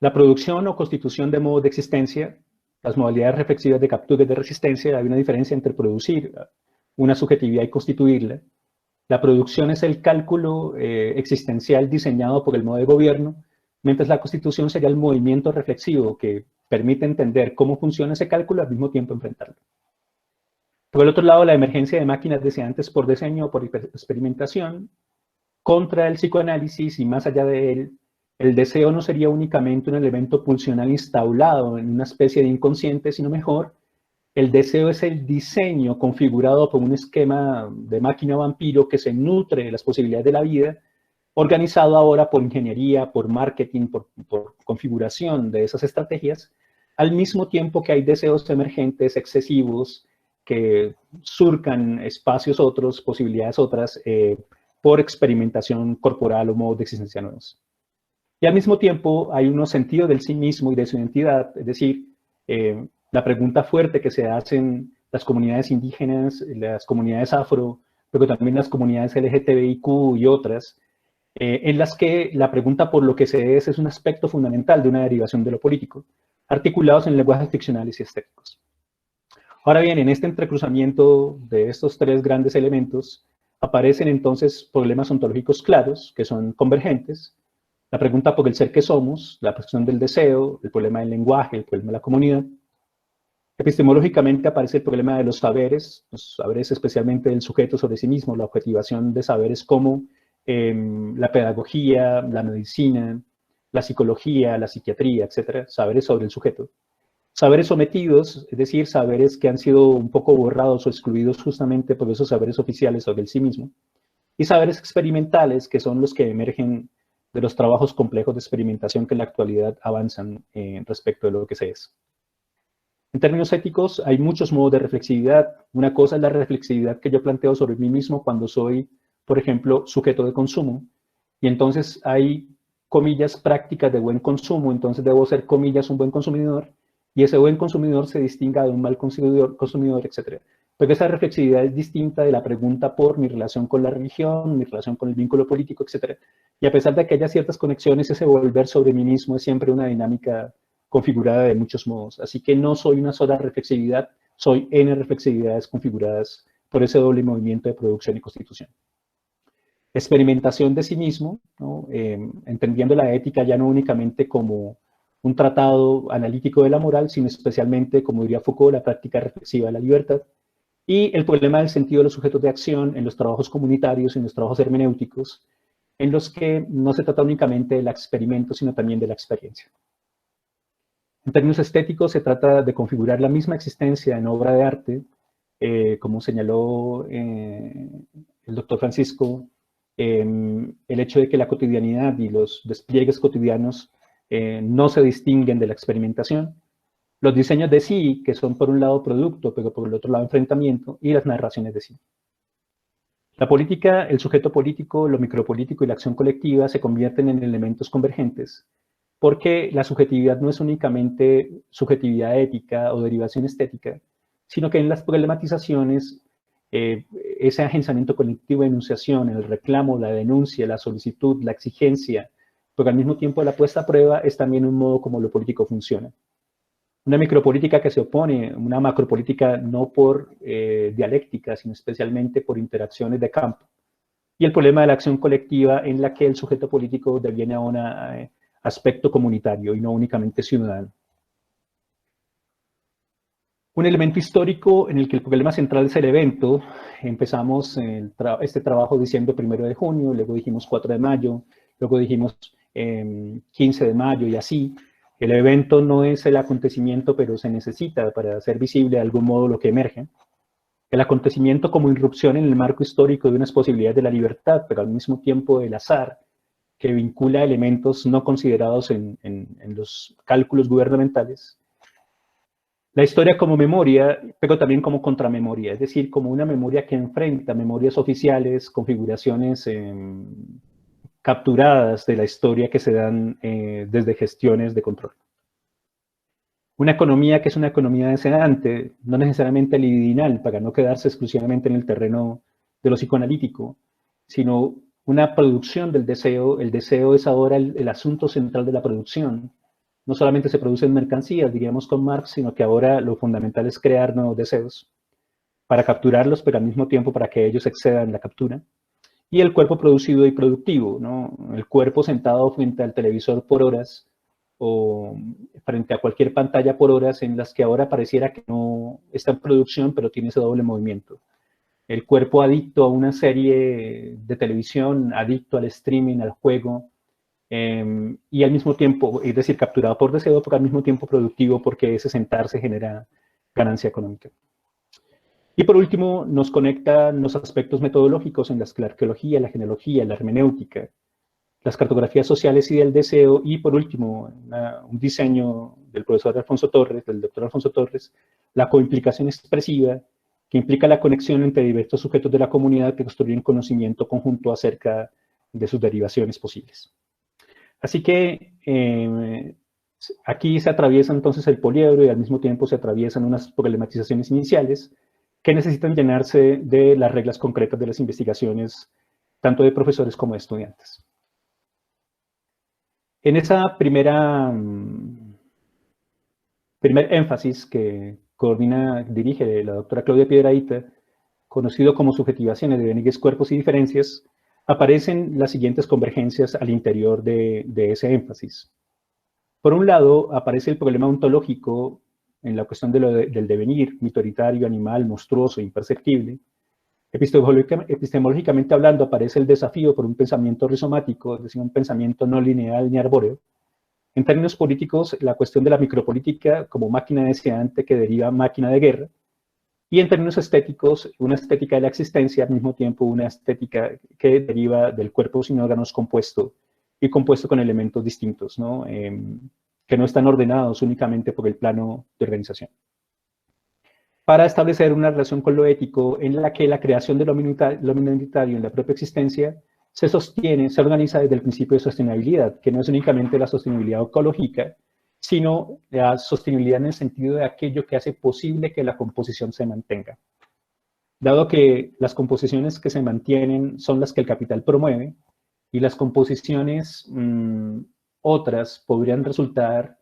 la producción o constitución de modos de existencia, las modalidades reflexivas de captura y de resistencia. Hay una diferencia entre producir una subjetividad y constituirla. La producción es el cálculo existencial diseñado por el modo de gobierno, mientras la constitución sería el movimiento reflexivo que permite entender cómo funciona ese cálculo al mismo tiempo enfrentarlo. Por el otro lado, la emergencia de máquinas deseantes por diseño o por experimentación contra el psicoanálisis y más allá de él. El deseo no sería únicamente un elemento pulsional instaurado en una especie de inconsciente, sino mejor, el deseo es el diseño configurado por un esquema de máquina vampiro que se nutre de las posibilidades de la vida, organizado ahora por ingeniería, por marketing, por configuración de esas estrategias, al mismo tiempo que hay deseos emergentes excesivos que surcan espacios otros, posibilidades otras, por experimentación corporal o modos de existencia nuevos. Y al mismo tiempo hay unos sentidos del sí mismo y de su identidad, es decir, la pregunta fuerte que se hacen las comunidades indígenas, las comunidades afro, pero también las comunidades LGTBIQ y otras, en las que la pregunta por lo que se es un aspecto fundamental de una derivación de lo político, articulados en lenguajes ficcionales y estéticos. Ahora bien, en este entrecruzamiento de estos 3 grandes elementos, aparecen entonces problemas ontológicos claros, que son convergentes, la pregunta por el ser que somos, la cuestión del deseo, el problema del lenguaje, el problema de la comunidad. Epistemológicamente aparece el problema de los saberes especialmente del sujeto sobre sí mismo, la objetivación de saberes como la pedagogía, la medicina, la psicología, la psiquiatría, etcétera, saberes sobre el sujeto. Saberes omitidos, es decir, saberes que han sido un poco borrados o excluidos justamente por esos saberes oficiales sobre el sí mismo. Y saberes experimentales, que son los que emergen de los trabajos complejos de experimentación que en la actualidad avanzan respecto de lo que se es. En términos éticos, hay muchos modos de reflexividad. Una cosa es la reflexividad que yo planteo sobre mí mismo cuando soy, por ejemplo, sujeto de consumo. Y entonces hay, comillas, prácticas de buen consumo, entonces debo ser, comillas, un buen consumidor, y ese buen consumidor se distinga de un mal consumidor, etc. Pero esa reflexividad es distinta de la pregunta por mi relación con la religión, mi relación con el vínculo político, etc. Y a pesar de que haya ciertas conexiones, ese volver sobre mí mismo es siempre una dinámica configurada de muchos modos. Así que no soy una sola reflexividad, soy N reflexividades configuradas por ese doble movimiento de producción y constitución. Experimentación de sí mismo, ¿no? Entendiendo la ética ya no únicamente como un tratado analítico de la moral, sino especialmente, como diría Foucault, la práctica reflexiva de la libertad. Y el problema del sentido de los sujetos de acción en los trabajos comunitarios, en los trabajos hermenéuticos, en los que no se trata únicamente del experimento, sino también de la experiencia. En términos estéticos, se trata de configurar la misma existencia en obra de arte, como señaló el doctor Francisco, el hecho de que la cotidianidad y los despliegues cotidianos no se distinguen de la experimentación, los diseños de sí, que son por un lado producto, pero por el otro lado enfrentamiento, y las narraciones de sí. La política, el sujeto político, lo micropolítico y la acción colectiva se convierten en elementos convergentes, porque la subjetividad no es únicamente subjetividad ética o derivación estética, sino que en las problematizaciones, ese agenciamiento colectivo de enunciación, el reclamo, la denuncia, la solicitud, la exigencia, pero al mismo tiempo la puesta a prueba es también un modo como lo político funciona. Una micropolítica que se opone, una macropolítica no por dialéctica, sino especialmente por interacciones de campo. Y el problema de la acción colectiva en la que el sujeto político deviene a un aspecto comunitario y no únicamente ciudadano. Un elemento histórico en el que el problema central es el evento. Empezamos este trabajo diciendo 1 de junio, luego dijimos 4 de mayo, luego dijimos 15 de mayo y así. El evento no es el acontecimiento, pero se necesita para hacer visible de algún modo lo que emerge. El acontecimiento como irrupción en el marco histórico de unas posibilidades de la libertad, pero al mismo tiempo del azar, que vincula elementos no considerados en los cálculos gubernamentales. La historia como memoria, pero también como contramemoria, es decir, como una memoria que enfrenta memorias oficiales, configuraciones capturadas de la historia que se dan desde gestiones de control. Una economía que es una economía deseante, no necesariamente libidinal, para no quedarse exclusivamente en el terreno de lo psicoanalítico, sino una producción del deseo. El deseo es ahora el asunto central de la producción. No solamente se producen mercancías, diríamos con Marx, sino que ahora lo fundamental es crear nuevos deseos para capturarlos, pero al mismo tiempo para que ellos excedan la captura. Y el cuerpo producido y productivo, ¿no? El cuerpo sentado frente al televisor por horas o frente a cualquier pantalla por horas, en las que ahora pareciera que no está en producción, pero tiene ese doble movimiento. El cuerpo adicto a una serie de televisión, adicto al streaming, al juego, y al mismo tiempo, es decir, capturado por deseo, pero al mismo tiempo productivo, porque ese sentarse genera ganancia económica. Y por último, nos conectan los aspectos metodológicos en las que la arqueología, la genealogía, la hermenéutica, las cartografías sociales y del deseo, y por último, un diseño del profesor Alfonso Torres, del doctor Alfonso Torres, la coimplicación expresiva, que implica la conexión entre diversos sujetos de la comunidad que construyen conocimiento conjunto acerca de sus derivaciones posibles. Así que aquí se atraviesa entonces el poliedro y al mismo tiempo se atraviesan unas problematizaciones iniciales que necesitan llenarse de las reglas concretas de las investigaciones, tanto de profesores como de estudiantes. En esa primer énfasis que dirige la doctora Claudia Piedrahita, conocido como subjetivaciones de Benítez, cuerpos y diferencias, aparecen las siguientes convergencias al interior de ese énfasis. Por un lado, aparece el problema ontológico en la cuestión del devenir, mitoritario, animal, monstruoso, imperceptible. Epistemológicamente hablando, aparece el desafío por un pensamiento rizomático, es decir, un pensamiento no lineal ni arbóreo. En términos políticos, la cuestión de la micropolítica como máquina deseante que deriva máquina de guerra, y en términos estéticos, una estética de la existencia, al mismo tiempo una estética que deriva del cuerpo sin órganos compuesto y compuesto con elementos distintos, ¿no? Que no están ordenados únicamente por el plano de organización. Para establecer una relación con lo ético en la que la creación de lo minoritario en la propia existencia se sostiene, se organiza desde el principio de sostenibilidad, que no es únicamente la sostenibilidad ecológica, sino la sostenibilidad en el sentido de aquello que hace posible que la composición se mantenga. Dado que las composiciones que se mantienen son las que el capital promueve, y las composiciones otras podrían resultar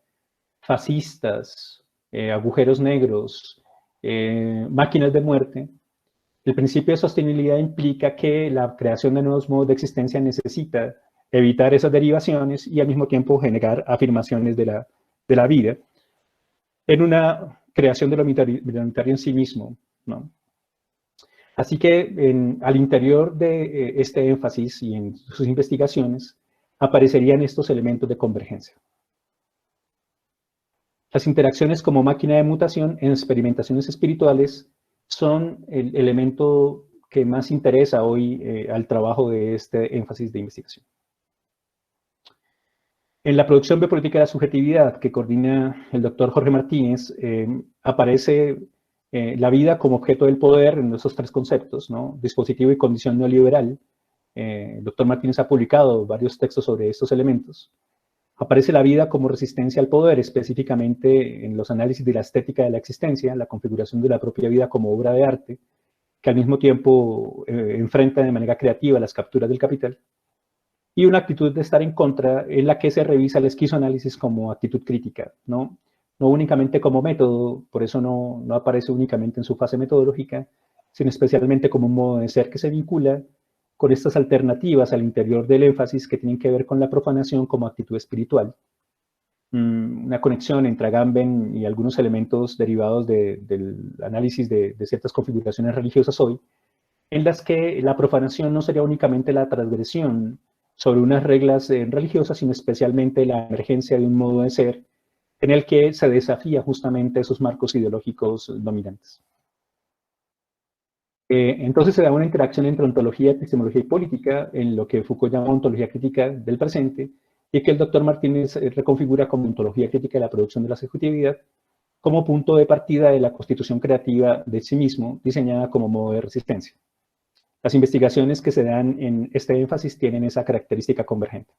fascistas, agujeros negros, máquinas de muerte, el principio de sostenibilidad implica que la creación de nuevos modos de existencia necesita evitar esas derivaciones y al mismo tiempo generar afirmaciones de la vida en una creación de lo minoritario en sí mismo, ¿no? Así que al interior de este énfasis y en sus investigaciones aparecerían estos elementos de convergencia. Las interacciones como máquina de mutación en experimentaciones espirituales son el elemento que más interesa hoy al trabajo de este énfasis de investigación. En la producción biopolítica de la subjetividad que coordina el doctor Jorge Martínez, aparece la vida como objeto del poder en esos tres conceptos, ¿no? Dispositivo y condición neoliberal. El doctor Martínez ha publicado varios textos sobre estos elementos. Aparece la vida como resistencia al poder, específicamente en los análisis de la estética de la existencia, la configuración de la propia vida como obra de arte, que al mismo tiempo enfrenta de manera creativa las capturas del capital, y una actitud de estar en contra en la que se revisa el esquizoanálisis como actitud crítica, ¿no? No únicamente como método, por eso no aparece únicamente en su fase metodológica, sino especialmente como un modo de ser que se vincula con estas alternativas al interior del énfasis que tienen que ver con la profanación como actitud espiritual. Una conexión entre Agamben y algunos elementos derivados del análisis de ciertas configuraciones religiosas hoy, en las que la profanación no sería únicamente la transgresión sobre unas reglas religiosas, sino especialmente la emergencia de un modo de ser en el que se desafía justamente esos marcos ideológicos dominantes. Entonces se da una interacción entre ontología, epistemología y política en lo que Foucault llama ontología crítica del presente y que el doctor Martínez reconfigura como ontología crítica de la producción de la subjetividad como punto de partida de la constitución creativa de sí mismo, diseñada como modo de resistencia. Las investigaciones que se dan en este énfasis tienen esa característica convergente.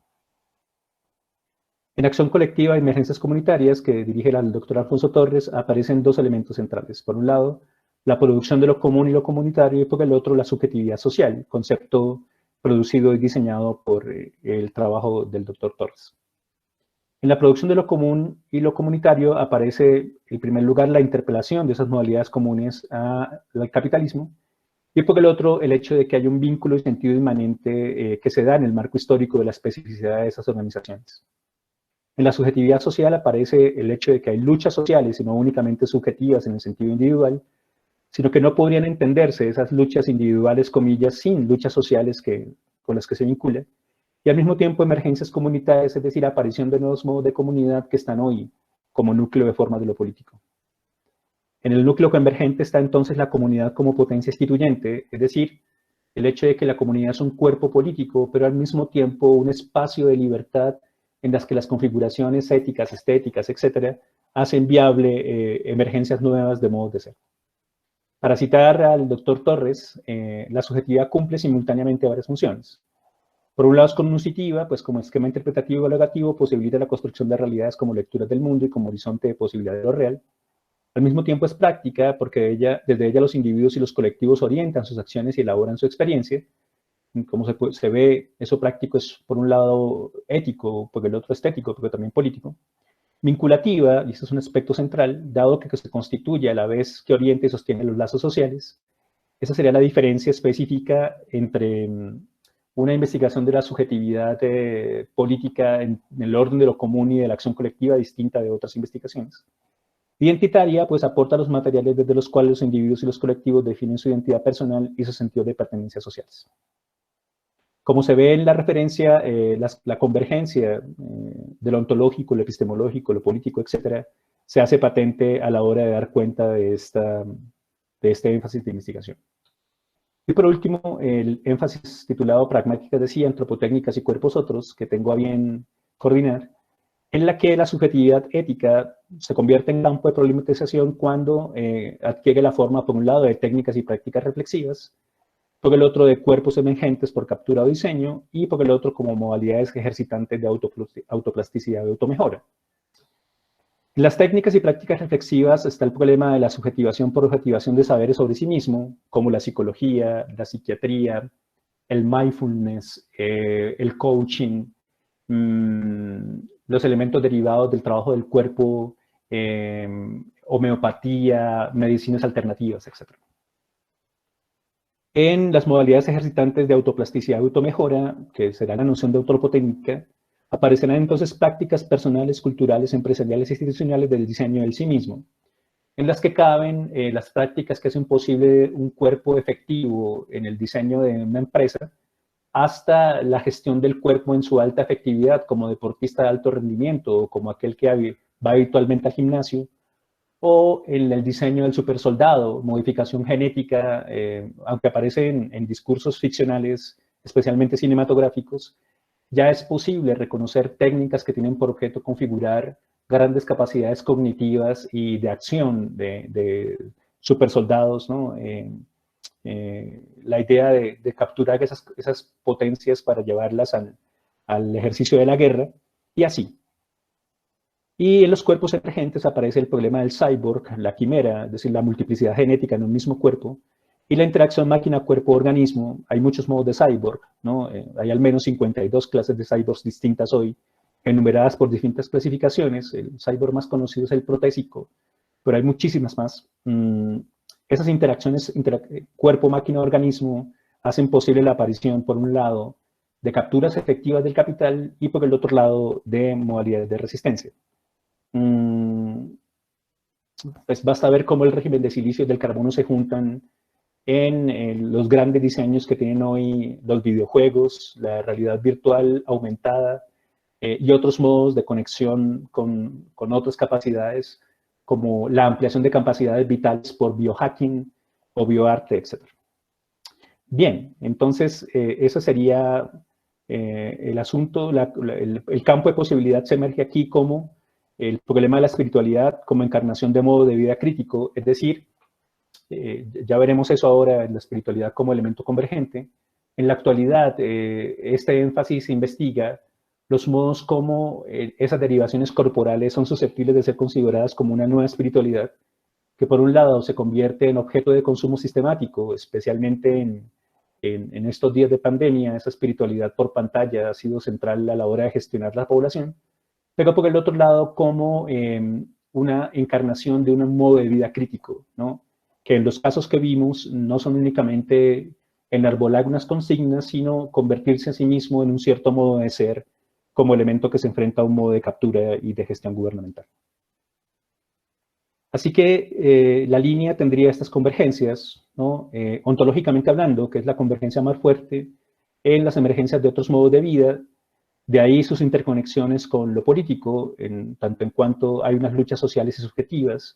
En Acción Colectiva, Emergencias Comunitarias, que dirige el doctor Alfonso Torres, aparecen dos elementos centrales. Por un lado, la producción de lo común y lo comunitario, y por el otro, la subjetividad social, concepto producido y diseñado por el trabajo del doctor Torres. En la producción de lo común y lo comunitario aparece, en primer lugar, la interpelación de esas modalidades comunes al capitalismo, y por el otro, el hecho de que hay un vínculo y sentido inmanente que se da en el marco histórico de la especificidad de esas organizaciones. En la subjetividad social aparece el hecho de que hay luchas sociales, y no únicamente subjetivas en el sentido individual, sino que no podrían entenderse esas luchas individuales, comillas, sin luchas sociales con las que se vinculan, y al mismo tiempo emergencias comunitarias, es decir, aparición de nuevos modos de comunidad que están hoy como núcleo de forma de lo político. En el núcleo convergente está entonces la comunidad como potencia instituyente, es decir, el hecho de que la comunidad es un cuerpo político, pero al mismo tiempo un espacio de libertad en las que las configuraciones éticas, estéticas, etcétera, hacen viable emergencias nuevas de modos de ser. Para citar al doctor Torres, la subjetividad cumple simultáneamente varias funciones. Por un lado es cognitiva, pues como esquema interpretativo y evaluativo posibilita la construcción de realidades como lecturas del mundo y como horizonte de posibilidad de lo real. Al mismo tiempo es práctica porque desde ella los individuos y los colectivos orientan sus acciones y elaboran su experiencia. Como se ve, eso práctico es por un lado ético, porque el otro estético, pero también político. Vinculativa, y este es un aspecto central, dado que se constituye a la vez que orienta y sostiene los lazos sociales. Esa sería la diferencia específica entre una investigación de la subjetividad política en el orden de lo común y de la acción colectiva distinta de otras investigaciones. Identitaria, pues aporta los materiales desde los cuales los individuos y los colectivos definen su identidad personal y su sentido de pertenencia sociales. Como se ve en la referencia, la convergencia de lo ontológico, lo epistemológico, lo político, etcétera, se hace patente a la hora de dar cuenta de este énfasis de investigación. Y por último, el énfasis titulado Pragmáticas de sí, Antropotécnicas y Cuerpos Otros, que tengo a bien coordinar, en la que la subjetividad ética se convierte en campo de problematización cuando adquiere la forma, por un lado, de técnicas y prácticas reflexivas, por el otro de cuerpos emergentes por captura o diseño, y por el otro como modalidades ejercitantes de autoplasticidad y automejora. En las técnicas y prácticas reflexivas está el problema de la subjetivación por objetivación de saberes sobre sí mismo, como la psicología, la psiquiatría, el mindfulness, el coaching, los elementos derivados del trabajo del cuerpo, homeopatía, medicinas alternativas, etc. En las modalidades ejercitantes de autoplasticidad y automejora, que será la noción de antropotécnica, aparecerán entonces prácticas personales, culturales, empresariales e institucionales del diseño del sí mismo, en las que caben las prácticas que hacen posible un cuerpo efectivo en el diseño de una empresa, hasta la gestión del cuerpo en su alta efectividad como deportista de alto rendimiento o como aquel que va habitualmente al gimnasio, o en el diseño del supersoldado, modificación genética, aunque aparece en discursos ficcionales, especialmente cinematográficos, ya es posible reconocer técnicas que tienen por objeto configurar grandes capacidades cognitivas y de acción de supersoldados, ¿no? La idea de capturar esas potencias para llevarlas al ejercicio de la guerra, y así. Y en los cuerpos emergentes aparece el problema del cyborg, la quimera, es decir, la multiplicidad genética en un mismo cuerpo, y la interacción máquina-cuerpo-organismo. Hay muchos modos de cyborg, ¿no? Hay al menos 52 clases de cyborgs distintas hoy, enumeradas por distintas clasificaciones. El cyborg más conocido es el protésico, pero hay muchísimas más. Esas interacciones cuerpo-máquina-organismo hacen posible la aparición, por un lado, de capturas efectivas del capital y por el otro lado, de modalidades de resistencia. Pues basta ver cómo el régimen de silicio y del carbono se juntan en los grandes diseños que tienen hoy los videojuegos, la realidad virtual aumentada y otros modos de conexión con otras capacidades, como la ampliación de capacidades vitales por biohacking o bioarte, etc. Bien, entonces ese sería el asunto, el campo de posibilidad se emerge aquí como el problema de la espiritualidad como encarnación de modo de vida crítico, es decir, ya veremos eso ahora en la espiritualidad como elemento convergente. En la actualidad, este énfasis investiga los modos como esas derivaciones corporales son susceptibles de ser consideradas como una nueva espiritualidad, que por un lado se convierte en objeto de consumo sistemático, especialmente en estos días de pandemia. Esa espiritualidad por pantalla ha sido central a la hora de gestionar la población, pero por el otro lado como una encarnación de un modo de vida crítico, ¿no? Que en los casos que vimos no son únicamente enarbolar unas consignas, sino convertirse a sí mismo en un cierto modo de ser como elemento que se enfrenta a un modo de captura y de gestión gubernamental. Así que la línea tendría estas convergencias, ¿no? Ontológicamente hablando, que es la convergencia más fuerte en las emergencias de otros modos de vida. De ahí sus interconexiones con lo político, tanto en cuanto hay unas luchas sociales y subjetivas,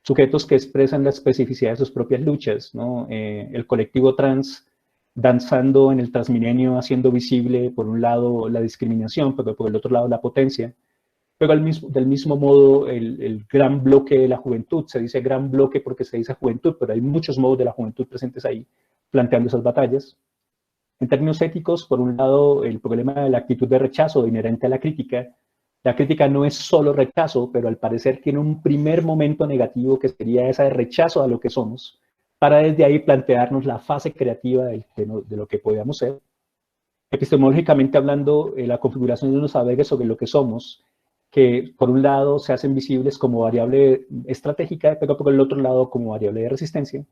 sujetos que expresan la especificidad de sus propias luchas, ¿no? El colectivo trans danzando en el transmilenio, haciendo visible, por un lado, la discriminación, pero por el otro lado, la potencia. Pero del mismo modo, el gran bloque de la juventud, se dice gran bloque porque se dice juventud, pero hay muchos modos de la juventud presentes ahí, planteando esas batallas. En términos éticos, por un lado, el problema de la actitud de rechazo inherente a la crítica. La crítica no es solo rechazo, pero al parecer tiene un primer momento negativo que sería ese rechazo a lo que somos, para desde ahí plantearnos la fase creativa de lo que podamos ser. Epistemológicamente hablando, la configuración de unos saberes sobre lo que somos, que por un lado se hacen visibles como variable estratégica, pero por el otro lado como variable de resistencia.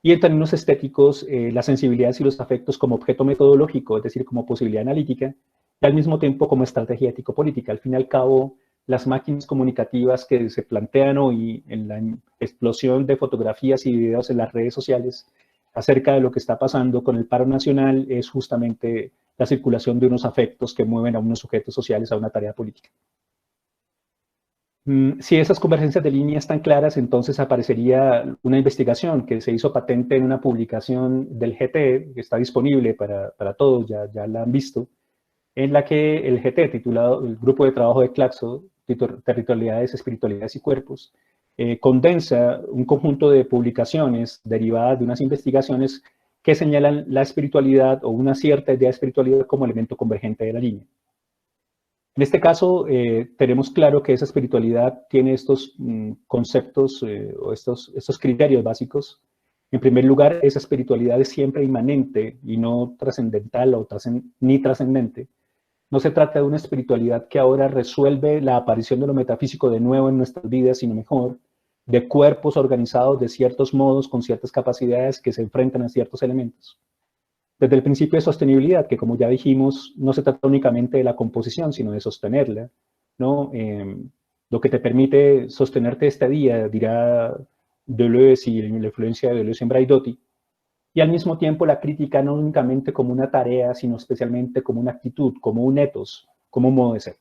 Y en términos estéticos, las sensibilidades y los afectos como objeto metodológico, es decir, como posibilidad analítica, y al mismo tiempo como estrategia ético-política. Al fin y al cabo, las máquinas comunicativas que se plantean hoy en la explosión de fotografías y videos en las redes sociales acerca de lo que está pasando con el paro nacional es justamente la circulación de unos afectos que mueven a unos sujetos sociales a una tarea política. Si esas convergencias de línea están claras, entonces aparecería una investigación que se hizo patente en una publicación del GT, que está disponible para todos, ya la han visto, en la que el GT, titulado el Grupo de Trabajo de Claxo, Territorialidades, Espiritualidades y Cuerpos, condensa un conjunto de publicaciones derivadas de unas investigaciones que señalan la espiritualidad o una cierta idea de espiritualidad como elemento convergente de la línea. En este caso, tenemos claro que esa espiritualidad tiene estos conceptos o estos criterios básicos. En primer lugar, esa espiritualidad es siempre inmanente y no trascendental o ni trascendente. No se trata de una espiritualidad que ahora resuelve la aparición de lo metafísico de nuevo en nuestras vidas, sino mejor, de cuerpos organizados de ciertos modos, con ciertas capacidades que se enfrentan a ciertos elementos. Desde el principio de sostenibilidad, que como ya dijimos, no se trata únicamente de la composición, sino de sostenerla, ¿no? Lo que te permite sostenerte este día, dirá Deleuze y la influencia de Deleuze en Braidotti, y al mismo tiempo la crítica no únicamente como una tarea, sino especialmente como una actitud, como un ethos, como un modo de ser.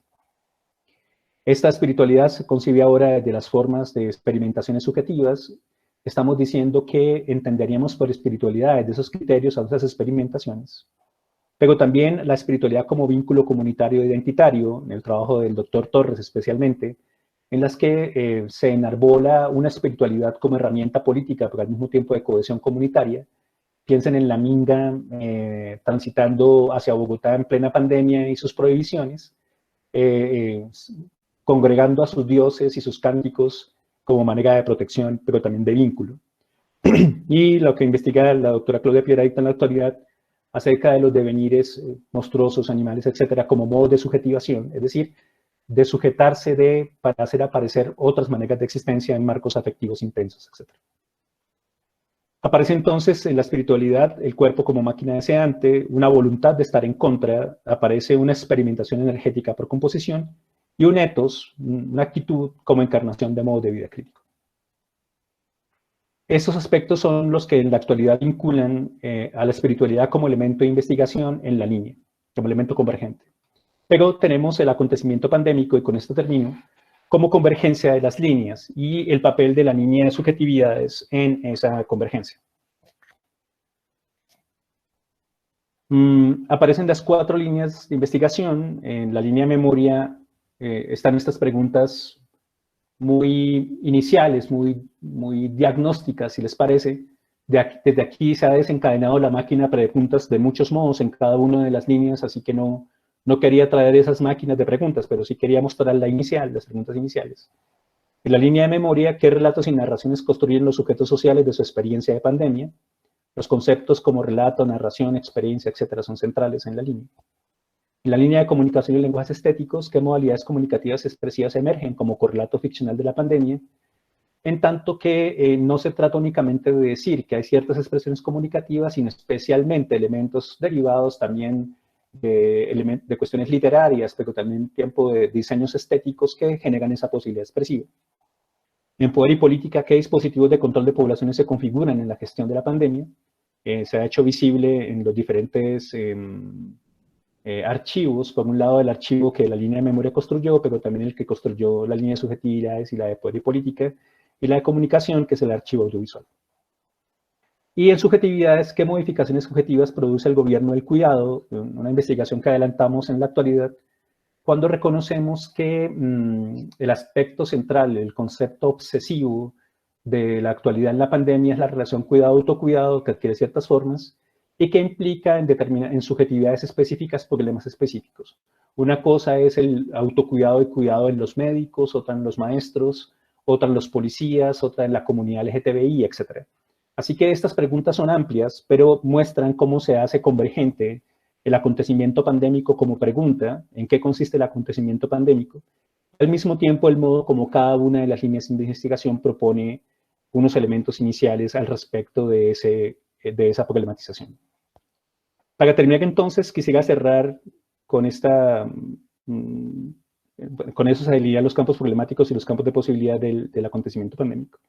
Esta espiritualidad se concibe ahora desde las formas de experimentaciones subjetivas. Estamos diciendo que entenderíamos por espiritualidad desde esos criterios a esas experimentaciones, pero también la espiritualidad como vínculo comunitario e identitario, en el trabajo del doctor Torres especialmente, en las que se enarbola una espiritualidad como herramienta política, pero al mismo tiempo de cohesión comunitaria. Piensen en la Minga transitando hacia Bogotá en plena pandemia y sus prohibiciones, congregando a sus dioses y sus cánticos como manera de protección, pero también de vínculo. Y lo que investiga la doctora Claudia Piedrahita en la actualidad acerca de los devenires monstruosos, animales, etcétera, como modos de subjetivación, es decir, de sujetarse para hacer aparecer otras maneras de existencia en marcos afectivos intensos, etcétera. Aparece entonces en la espiritualidad el cuerpo como máquina deseante, una voluntad de estar en contra, aparece una experimentación energética por composición y un ethos, una actitud como encarnación de modo de vida crítico. Estos aspectos son los que en la actualidad vinculan a la espiritualidad como elemento de investigación en la línea, como elemento convergente. Pero tenemos el acontecimiento pandémico, y con esto termino, como convergencia de las líneas y el papel de la línea de subjetividades en esa convergencia. Aparecen las 4 líneas de investigación. En la línea de memoria están estas preguntas muy iniciales, muy diagnósticas, si les parece. Desde aquí se ha desencadenado la máquina de preguntas de muchos modos en cada una de las líneas, así que no quería traer esas máquinas de preguntas, pero sí quería mostrar las preguntas iniciales. En la línea de memoria, ¿qué relatos y narraciones construyen los sujetos sociales de su experiencia de pandemia? Los conceptos como relato, narración, experiencia, etcétera, son centrales en la línea. En la línea de comunicación y lenguajes estéticos, ¿qué modalidades comunicativas expresivas emergen como correlato ficcional de la pandemia? En tanto que no se trata únicamente de decir que hay ciertas expresiones comunicativas, sino especialmente elementos derivados también de cuestiones literarias, pero también tiempo de diseños estéticos que generan esa posibilidad expresiva. En poder y política, ¿qué dispositivos de control de poblaciones se configuran en la gestión de la pandemia? Se ha hecho visible en los diferentes archivos, por un lado el archivo que la línea de memoria construyó, pero también el que construyó la línea de subjetividades y la de poder y política, y la de comunicación, que es el archivo audiovisual. Y en subjetividades, ¿qué modificaciones subjetivas produce el gobierno del cuidado? Una investigación que adelantamos en la actualidad, cuando reconocemos que el aspecto central, el concepto obsesivo de la actualidad en la pandemia es la relación cuidado-autocuidado, que adquiere ciertas formas, y que implica en subjetividades específicas problemas específicos. Una cosa es el autocuidado y cuidado en los médicos, otra en los maestros, otra en los policías, otra en la comunidad LGTBI, etc. Así que estas preguntas son amplias, pero muestran cómo se hace convergente el acontecimiento pandémico como pregunta, en qué consiste el acontecimiento pandémico, al mismo tiempo el modo como cada una de las líneas de investigación propone unos elementos iniciales al respecto de esa problematización. Para terminar entonces, quisiera cerrar con con eso se delinean los campos problemáticos y los campos de posibilidad del acontecimiento pandémico.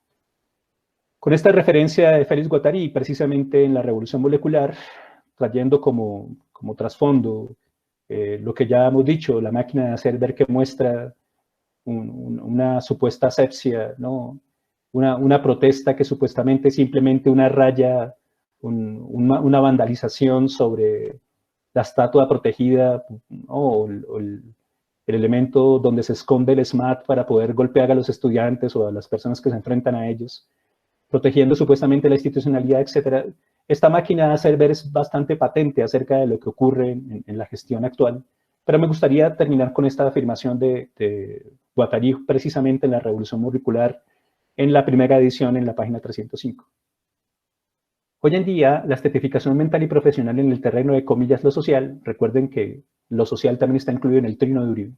Con esta referencia de Félix Guattari, precisamente en la revolución molecular, trayendo como trasfondo lo que ya hemos dicho, la máquina de hacer ver que muestra una supuesta asepsia, ¿no? Una protesta que supuestamente es simplemente una raya, una vandalización sobre la estatua protegida, ¿no? o el elemento donde se esconde el SMAT para poder golpear a los estudiantes o a las personas que se enfrentan a ellos, protegiendo supuestamente la institucionalidad, etcétera. Esta máquina de hacer ver es bastante patente acerca de lo que ocurre en la gestión actual, pero me gustaría terminar con esta afirmación de Guattari precisamente en la Revolución Molecular, en la primera edición, en la página 305. Hoy en día, la estetificación mental y profesional en el terreno de comillas lo social, recuerden que lo social también está incluido en el trino de Uribe,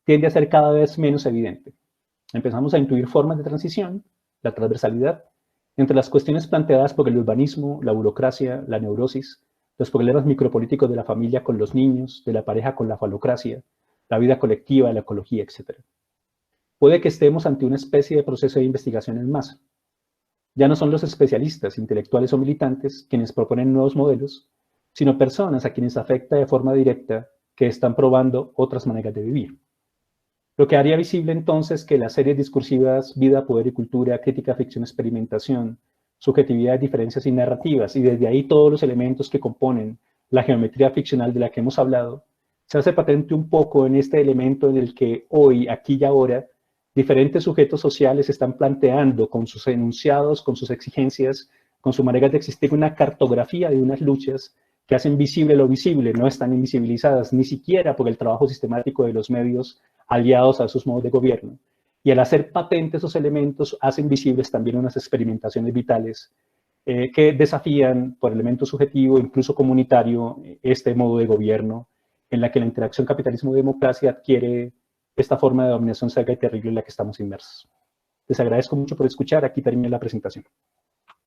tiende a ser cada vez menos evidente. Empezamos a intuir formas de transición, la transversalidad, entre las cuestiones planteadas por el urbanismo, la burocracia, la neurosis, los problemas micropolíticos de la familia con los niños, de la pareja con la falocracia, la vida colectiva, la ecología, etc. Puede que estemos ante una especie de proceso de investigación en masa. Ya no son los especialistas, intelectuales o militantes quienes proponen nuevos modelos, sino personas a quienes afecta de forma directa que están probando otras maneras de vivir. Lo que haría visible entonces que las series discursivas vida, poder y cultura, crítica, ficción, experimentación, subjetividad, diferencias y narrativas, y desde ahí todos los elementos que componen la geometría ficcional de la que hemos hablado, se hace patente un poco en este elemento en el que hoy, aquí y ahora, diferentes sujetos sociales están planteando con sus enunciados, con sus exigencias, con su manera de existir una cartografía de unas luchas que hacen visible lo visible, no están invisibilizadas ni siquiera por el trabajo sistemático de los medios aliados a sus modos de gobierno. Y al hacer patentes esos elementos, hacen visibles también unas experimentaciones vitales que desafían por elemento subjetivo, incluso comunitario, este modo de gobierno en la que la interacción capitalismo-democracia adquiere esta forma de dominación ciega y terrible en la que estamos inmersos. Les agradezco mucho por escuchar. Aquí termina la presentación.